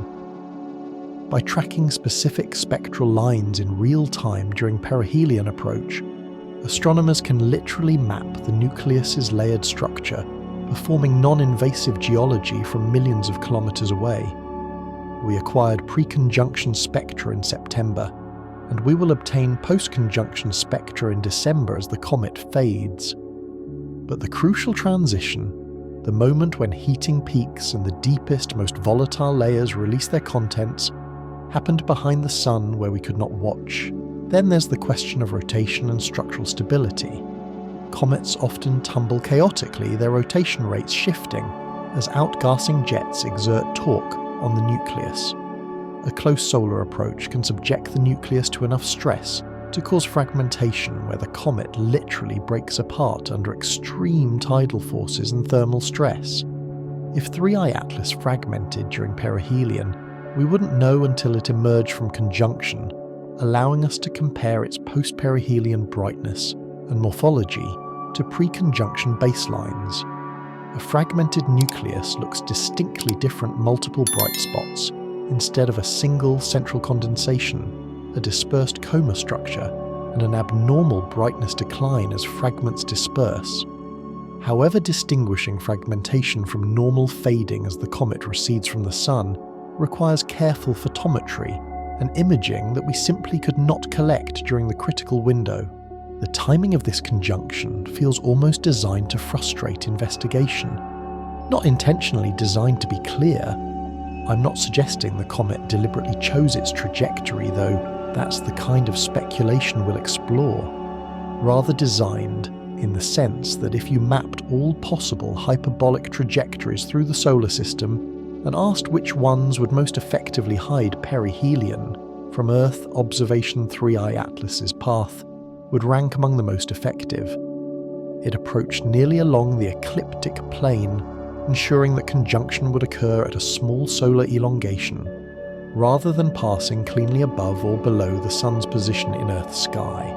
By tracking specific spectral lines in real time during perihelion approach, astronomers can literally map the nucleus's layered structure, performing non-invasive geology from millions of kilometers away. We acquired pre-conjunction spectra in September, and we will obtain post-conjunction spectra in December as the comet fades. But the crucial transition, the moment when heating peaks and the deepest, most volatile layers release their contents, happened behind the Sun where we could not watch. Then there's the question of rotation and structural stability. Comets often tumble chaotically, their rotation rates shifting as outgassing jets exert torque on the nucleus. A close solar approach can subject the nucleus to enough stress to cause fragmentation, where the comet literally breaks apart under extreme tidal forces and thermal stress. If 3I Atlas fragmented during perihelion, we wouldn't know until it emerged from conjunction, allowing us to compare its post-perihelion brightness and morphology to pre-conjunction baselines. A fragmented nucleus looks distinctly different multiple bright spots, instead of a single central condensation, a dispersed coma structure, and an abnormal brightness decline as fragments disperse. However, distinguishing fragmentation from normal fading as the comet recedes from the Sun requires careful photometry and imaging that we simply could not collect during the critical window. The timing of this conjunction feels almost designed to frustrate investigation. Not intentionally designed to be clear. I'm not suggesting the comet deliberately chose its trajectory, though that's the kind of speculation we'll explore. Rather designed in the sense that if you mapped all possible hyperbolic trajectories through the solar system and asked which ones would most effectively hide perihelion from Earth, observation 3I Atlas's path would rank among the most effective. It approached nearly along the ecliptic plane, ensuring that conjunction would occur at a small solar elongation, rather than passing cleanly above or below the Sun's position in Earth's sky.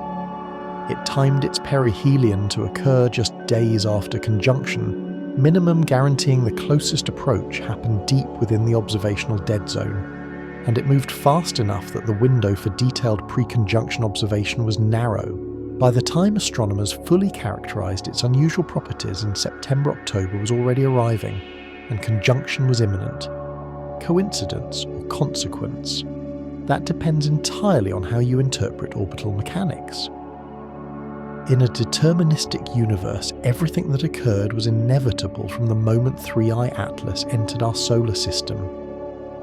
It timed its perihelion to occur just days after conjunction, minimum guaranteeing the closest approach happened deep within the observational dead zone, and it moved fast enough that the window for detailed pre-conjunction observation was narrow. By the time astronomers fully characterized its unusual properties in September-October was already arriving, and conjunction was imminent. Coincidence or consequence? That depends entirely on how you interpret orbital mechanics. In a deterministic universe, everything that occurred was inevitable from the moment 3I Atlas entered our solar system.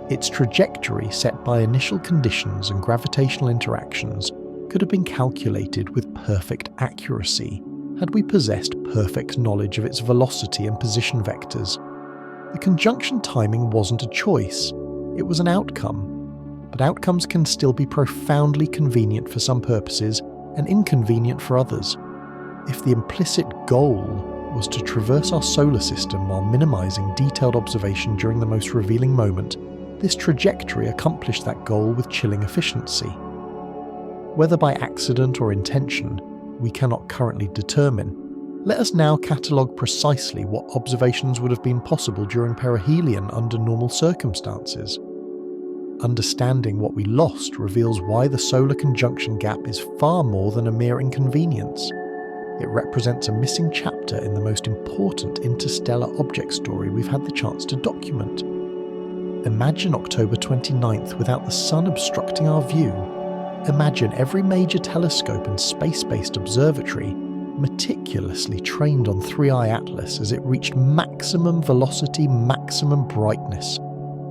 Its trajectory, set by initial conditions and gravitational interactions, could have been calculated with perfect accuracy had we possessed perfect knowledge of its velocity and position vectors. The conjunction timing wasn't a choice, it was an outcome. but outcomes can still be profoundly convenient for some purposes and inconvenient for others. If the implicit goal was to traverse our solar system while minimizing detailed observation during the most revealing moment, this trajectory accomplished that goal with chilling efficiency. Whether by accident or intention, we cannot currently determine. Let us now catalogue precisely what observations would have been possible during perihelion under normal circumstances. Understanding what we lost reveals why the solar conjunction gap is far more than a mere inconvenience. It represents a missing chapter in the most important interstellar object story we've had the chance to document. Imagine October 29th without the sun obstructing our view. Imagine every major telescope and space-based observatory meticulously trained on 3i Atlas as it reached maximum velocity, maximum brightness,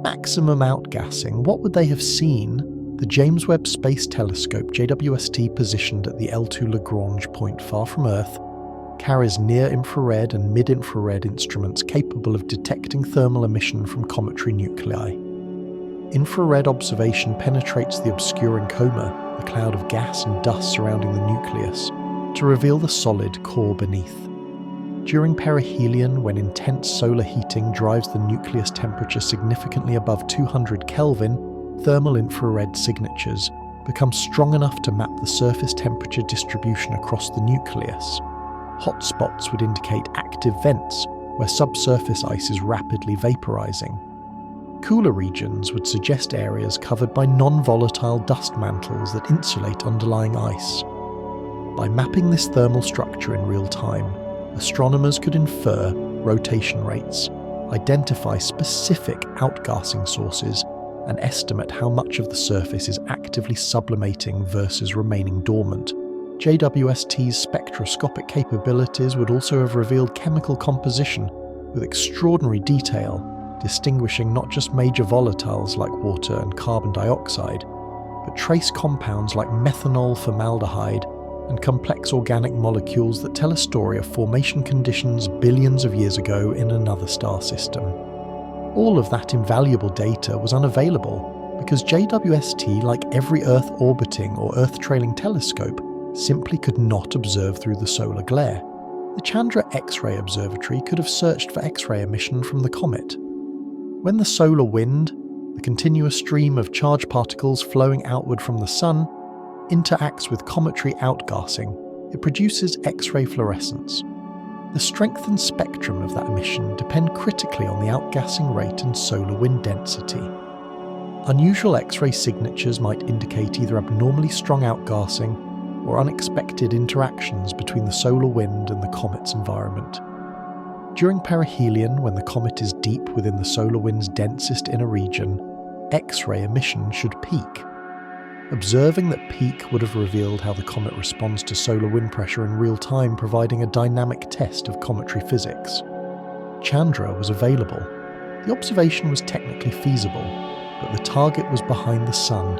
maximum outgassing. What would they have seen? The James Webb Space Telescope, JWST, positioned at the L2 Lagrange point far from Earth, carries near-infrared and mid-infrared instruments capable of detecting thermal emission from cometary nuclei. Infrared observation penetrates the obscuring coma, a cloud of gas and dust surrounding the nucleus, to reveal the solid core beneath. During perihelion, when intense solar heating drives the nucleus temperature significantly above 200 Kelvin, thermal infrared signatures become strong enough to map the surface temperature distribution across the nucleus. Hotspots would indicate active vents, where subsurface ice is rapidly vaporizing. Cooler regions would suggest areas covered by non-volatile dust mantles that insulate underlying ice. By mapping this thermal structure in real time, astronomers could infer rotation rates, identify specific outgassing sources, and estimate how much of the surface is actively sublimating versus remaining dormant. JWST's spectroscopic capabilities would also have revealed chemical composition with extraordinary detail, distinguishing not just major volatiles like water and carbon dioxide, but trace compounds like methanol, formaldehyde, and complex organic molecules that tell a story of formation conditions billions of years ago in another star system. All of that invaluable data was unavailable because JWST, like every Earth-orbiting or Earth-trailing telescope, simply could not observe through the solar glare. The Chandra X-ray Observatory could have searched for X-ray emission from the comet. When the solar wind, the continuous stream of charged particles flowing outward from the sun, interacts with cometary outgassing, it produces X-ray fluorescence. The strength and spectrum of that emission depend critically on the outgassing rate and solar wind density. Unusual X-ray signatures might indicate either abnormally strong outgassing or unexpected interactions between the solar wind and the comet's environment. During perihelion, when the comet is deep within the solar wind's densest inner region, X-ray emission should peak. Observing that peak would have revealed how the comet responds to solar wind pressure in real time, providing a dynamic test of cometary physics. Chandra was available. The observation was technically feasible, but the target was behind the sun,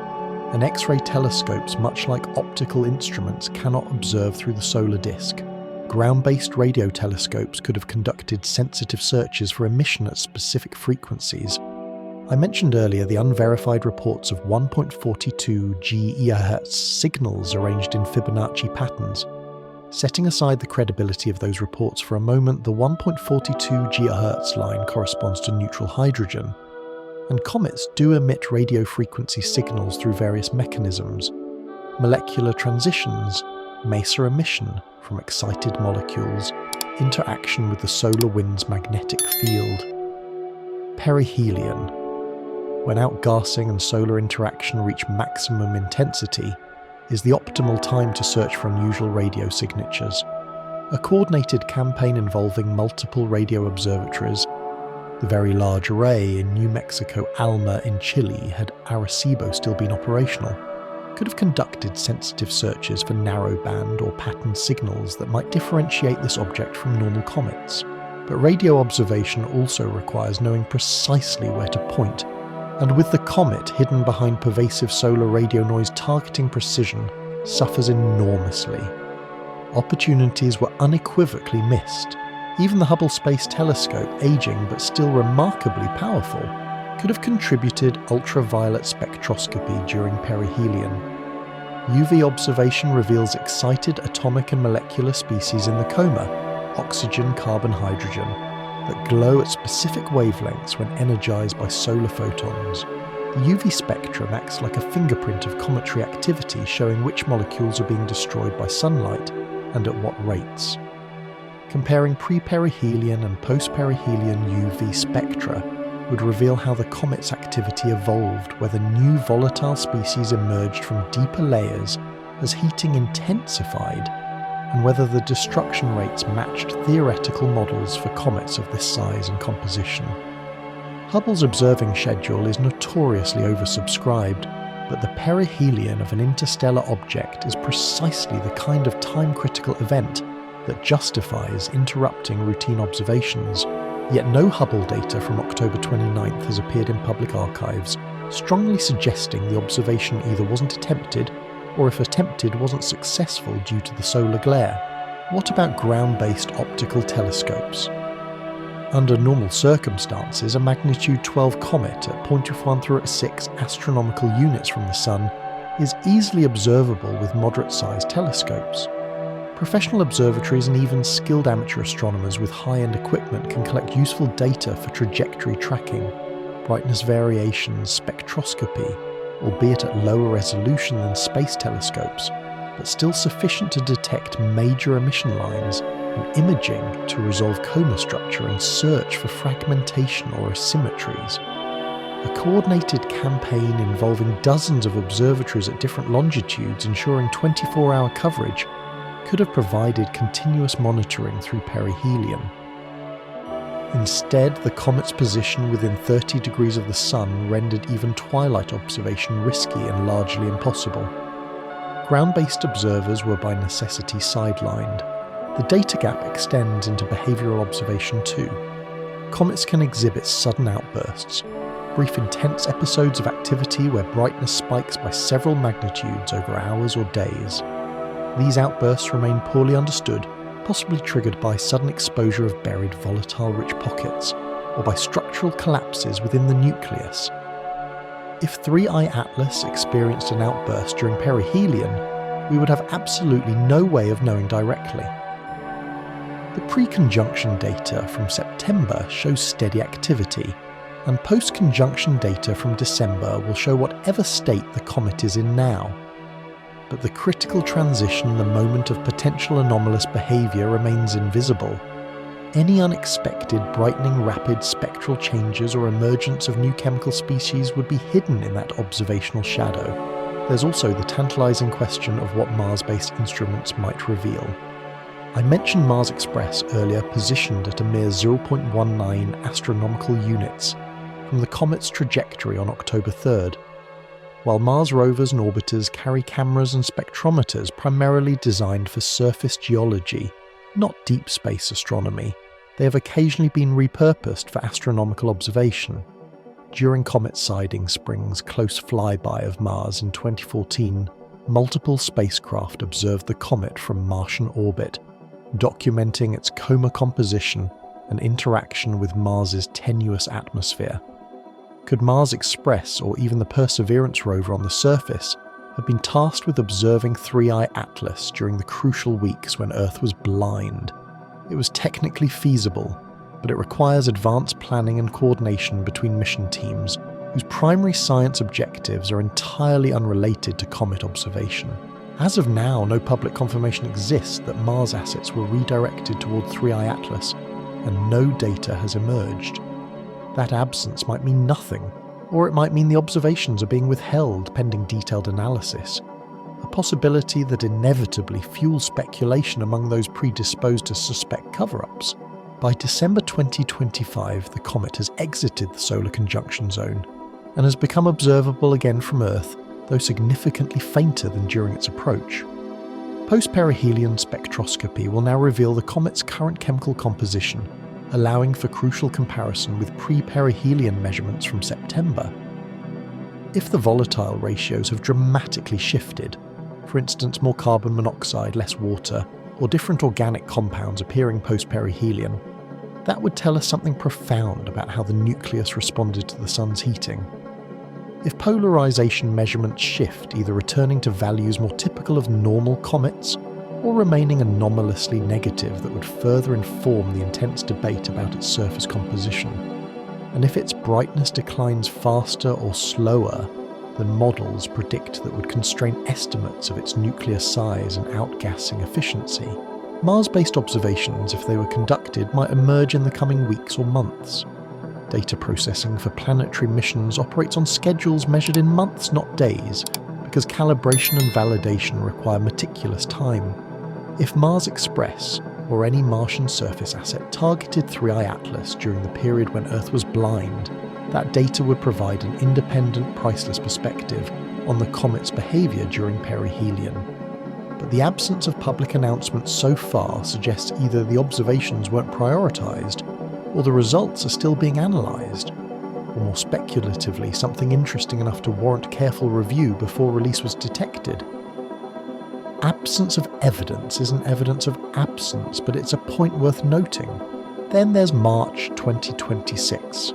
and X-ray telescopes, much like optical instruments, cannot observe through the solar disk. Ground-based radio telescopes could have conducted sensitive searches for emission at specific frequencies. I mentioned earlier the unverified reports of 1.42 GHz signals arranged in Fibonacci patterns. Setting aside the credibility of those reports for a moment, the 1.42 GHz line corresponds to neutral hydrogen, and comets do emit radio frequency signals through various mechanisms: molecular transitions, maser emission from excited molecules, interaction with the solar wind's magnetic field. Perihelion. When outgassing and solar interaction reach maximum intensity, is the optimal time to search for unusual radio signatures. A coordinated campaign involving multiple radio observatories, the Very Large Array in New Mexico, Alma in Chile, had Arecibo still been operational, could have conducted sensitive searches for narrowband or pattern signals that might differentiate this object from normal comets. But radio observation also requires knowing precisely where to point, and with the comet hidden behind pervasive solar radio noise, targeting precision suffers enormously. Opportunities were unequivocally missed. Even the Hubble Space Telescope, aging but still remarkably powerful, could have contributed ultraviolet spectroscopy during perihelion. UV observation reveals excited atomic and molecular species in the coma, oxygen, carbon, hydrogen, that glow at specific wavelengths when energized by solar photons. The UV spectrum acts like a fingerprint of cometary activity, showing which molecules are being destroyed by sunlight and at what rates. Comparing pre-perihelion and post-perihelion UV spectra would reveal how the comet's activity evolved, whether new volatile species emerged from deeper layers as heating intensified, and whether the destruction rates matched theoretical models for comets of this size and composition. Hubble's observing schedule is notoriously oversubscribed, but the perihelion of an interstellar object is precisely the kind of time-critical event that justifies interrupting routine observations. Yet no Hubble data from October 29th has appeared in public archives, strongly suggesting the observation either wasn't attempted, or if attempted wasn't successful due to the solar glare. What about ground-based optical telescopes? Under normal circumstances, a magnitude 12 comet at 0.136 astronomical units from the Sun is easily observable with moderate-sized telescopes. Professional observatories and even skilled amateur astronomers with high-end equipment can collect useful data for trajectory tracking, brightness variations, spectroscopy, albeit at lower resolution than space telescopes, but still sufficient to detect major emission lines and imaging to resolve coma structure and search for fragmentation or asymmetries. A coordinated campaign involving dozens of observatories at different longitudes ensuring 24-hour coverage could have provided continuous monitoring through perihelion. Instead, the comet's position within 30 degrees of the Sun rendered even twilight observation risky and largely impossible. Ground-based observers were by necessity sidelined. The data gap extends into behavioural observation too. Comets can exhibit sudden outbursts, brief intense episodes of activity where brightness spikes by several magnitudes over hours or days. These outbursts remain poorly understood, possibly triggered by sudden exposure of buried volatile-rich pockets, or by structural collapses within the nucleus. If 3I Atlas experienced an outburst during perihelion, we would have absolutely no way of knowing directly. The pre-conjunction data from September shows steady activity, and post-conjunction data from December will show whatever state the comet is in now. But the critical transition, the moment of potential anomalous behaviour, remains invisible. Any unexpected, brightening rapid spectral changes or emergence of new chemical species would be hidden in that observational shadow. There's also the tantalising question of what Mars-based instruments might reveal. I mentioned Mars Express earlier, positioned at a mere 0.19 astronomical units from the comet's trajectory on October 3rd. While Mars rovers and orbiters carry cameras and spectrometers primarily designed for surface geology, not deep space astronomy, they have occasionally been repurposed for astronomical observation. During comet siding spring's close flyby of Mars in 2014, multiple spacecraft observed the comet from Martian orbit, documenting its coma composition and interaction with Mars's tenuous atmosphere. Could Mars Express or even the Perseverance rover on the surface have been tasked with observing 3I Atlas during the crucial weeks when Earth was blind? It was technically feasible, but it requires advanced planning and coordination between mission teams whose primary science objectives are entirely unrelated to comet observation. As of now, no public confirmation exists that Mars assets were redirected toward 3I Atlas, and no data has emerged. That absence might mean nothing, or it might mean the observations are being withheld pending detailed analysis, a possibility that inevitably fuels speculation among those predisposed to suspect cover-ups. By December 2025, the comet has exited the solar conjunction zone and has become observable again from Earth, though significantly fainter than during its approach. Post-perihelion spectroscopy will now reveal the comet's current chemical composition, allowing for crucial comparison with pre-perihelion measurements from September. If the volatile ratios have dramatically shifted, for instance more carbon monoxide, less water, or different organic compounds appearing post-perihelion, that would tell us something profound about how the nucleus responded to the sun's heating. If polarization measurements shift, either returning to values more typical of normal comets, or remaining anomalously negative that would further inform the intense debate about its surface composition, and if its brightness declines faster or slower than models predict that would constrain estimates of its nuclear size and outgassing efficiency, Mars-based observations, if they were conducted, might emerge in the coming weeks or months. Data processing for planetary missions operates on schedules measured in months, not days, because calibration and validation require meticulous time. If Mars Express, or any Martian surface asset, targeted 3I Atlas during the period when Earth was blind, that data would provide an independent, priceless perspective on the comet's behaviour during perihelion. But the absence of public announcements so far suggests either the observations weren't prioritised, or the results are still being analysed, or more speculatively, something interesting enough to warrant careful review before release was detected. Absence of evidence isn't evidence of absence, but it's a point worth noting. Then there's March 2026.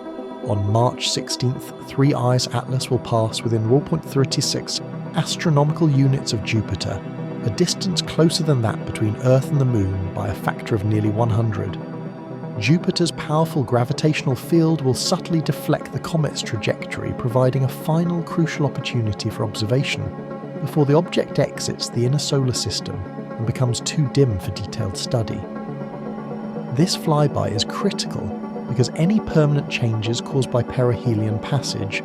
On March 16th, 3I's Atlas will pass within 0.36 astronomical units of Jupiter, a distance closer than that between Earth and the Moon by a factor of nearly 100. Jupiter's powerful gravitational field will subtly deflect the comet's trajectory, providing a final crucial opportunity for observation before the object exits the inner solar system and becomes too dim for detailed study. This flyby is critical because any permanent changes caused by perihelion passage,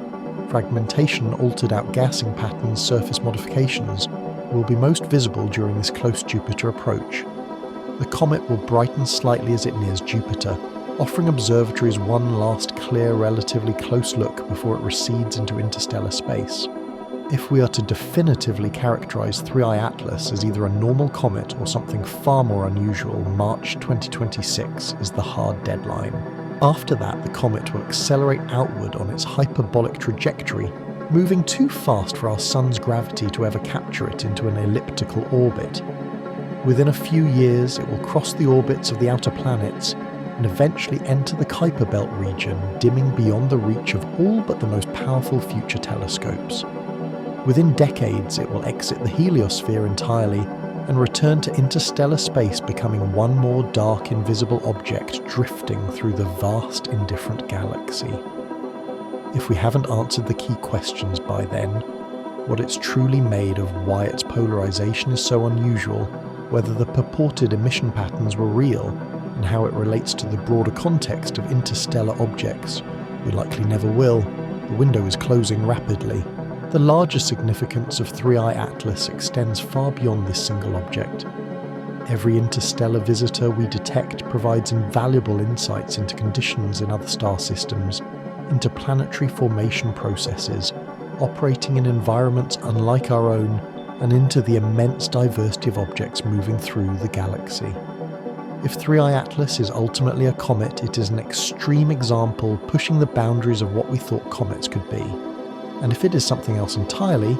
fragmentation, altered outgassing patterns, surface modifications, will be most visible during this close Jupiter approach. The comet will brighten slightly as it nears Jupiter, offering observatories one last clear, relatively close look before it recedes into interstellar space. If we are to definitively characterise 3I Atlas as either a normal comet or something far more unusual, March 2026 is the hard deadline. After that, the comet will accelerate outward on its hyperbolic trajectory, moving too fast for our Sun's gravity to ever capture it into an elliptical orbit. Within a few years, it will cross the orbits of the outer planets and eventually enter the Kuiper Belt region, dimming beyond the reach of all but the most powerful future telescopes. Within decades, it will exit the heliosphere entirely and return to interstellar space, becoming one more dark, invisible object drifting through the vast, indifferent galaxy. If we haven't answered the key questions by then, what it's truly made of, why its polarization is so unusual, whether the purported emission patterns were real, and how it relates to the broader context of interstellar objects, we likely never will. The window is closing rapidly. The larger significance of 3I Atlas extends far beyond this single object. Every interstellar visitor we detect provides invaluable insights into conditions in other star systems, into planetary formation processes, operating in environments unlike our own, and into the immense diversity of objects moving through the galaxy. If 3I Atlas is ultimately a comet, it is an extreme example pushing the boundaries of what we thought comets could be. And if it is something else entirely,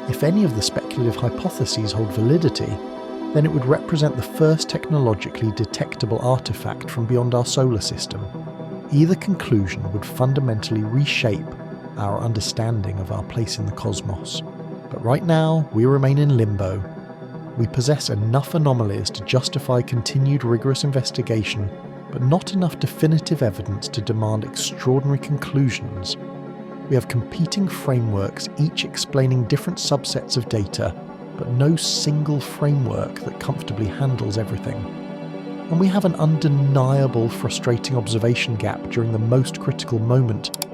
if any of the speculative hypotheses hold validity, then it would represent the first technologically detectable artifact from beyond our solar system. Either conclusion would fundamentally reshape our understanding of our place in the cosmos. But right now, we remain in limbo. We possess enough anomalies to justify continued rigorous investigation, but not enough definitive evidence to demand extraordinary conclusions. We have competing frameworks, each explaining different subsets of data, but no single framework that comfortably handles everything. And we have an undeniable, frustrating observation gap during the most critical moment,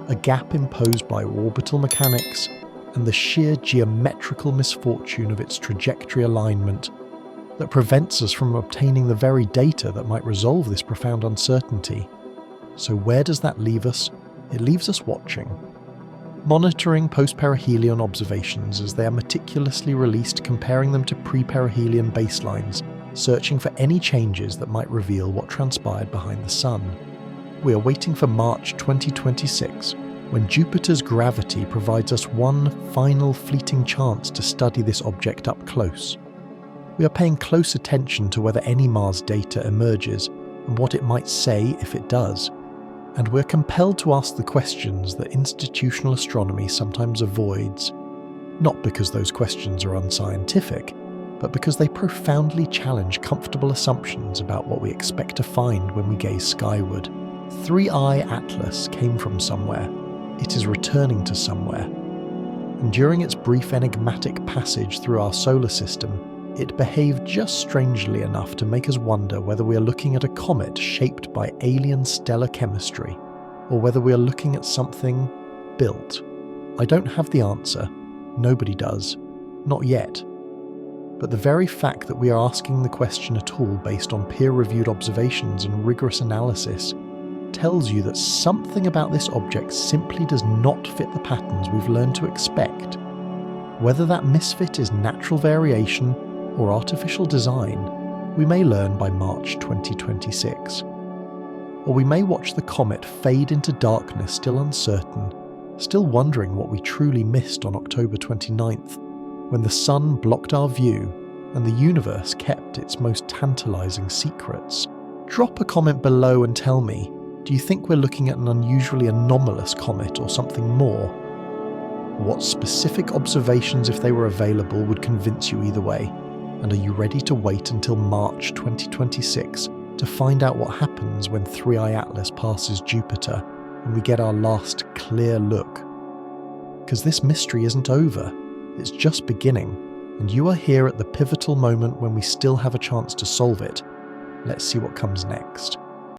a gap imposed by orbital mechanics and the sheer geometrical misfortune of its trajectory alignment that prevents us from obtaining the very data that might resolve this profound uncertainty. So where does that leave us? It leaves us watching. Monitoring post-perihelion observations as they are meticulously released, comparing them to pre-perihelion baselines, searching for any changes that might reveal what transpired behind the Sun. We are waiting for March 2026, when Jupiter's gravity provides us one final fleeting chance to study this object up close. We are paying close attention to whether any Mars data emerges, and what it might say if it does. And we're compelled to ask the questions that institutional astronomy sometimes avoids, not because those questions are unscientific, but because they profoundly challenge comfortable assumptions about what we expect to find when we gaze skyward. 3i Atlas came from somewhere. It is returning to somewhere. And during its brief enigmatic passage through our solar system, it behaved just strangely enough to make us wonder whether we are looking at a comet shaped by alien stellar chemistry, or whether we are looking at something built. I don't have the answer. Nobody does. Not yet. But the very fact that we are asking the question at all based on peer-reviewed observations and rigorous analysis tells you that something about this object simply does not fit the patterns we've learned to expect. Whether that misfit is natural variation or artificial design, we may learn by March 2026. Or we may watch the comet fade into darkness still uncertain, still wondering what we truly missed on October 29th, when the sun blocked our view and the universe kept its most tantalizing secrets. Drop a comment below and tell me, do you think we're looking at an unusually anomalous comet or something more? What specific observations, if they were available, would convince you either way? And are you ready to wait until March 2026 to find out what happens when 3i Atlas passes Jupiter and we get our last clear look? Because this mystery isn't over, it's just beginning, and you are here at the pivotal moment when we still have a chance to solve it. Let's see what comes next.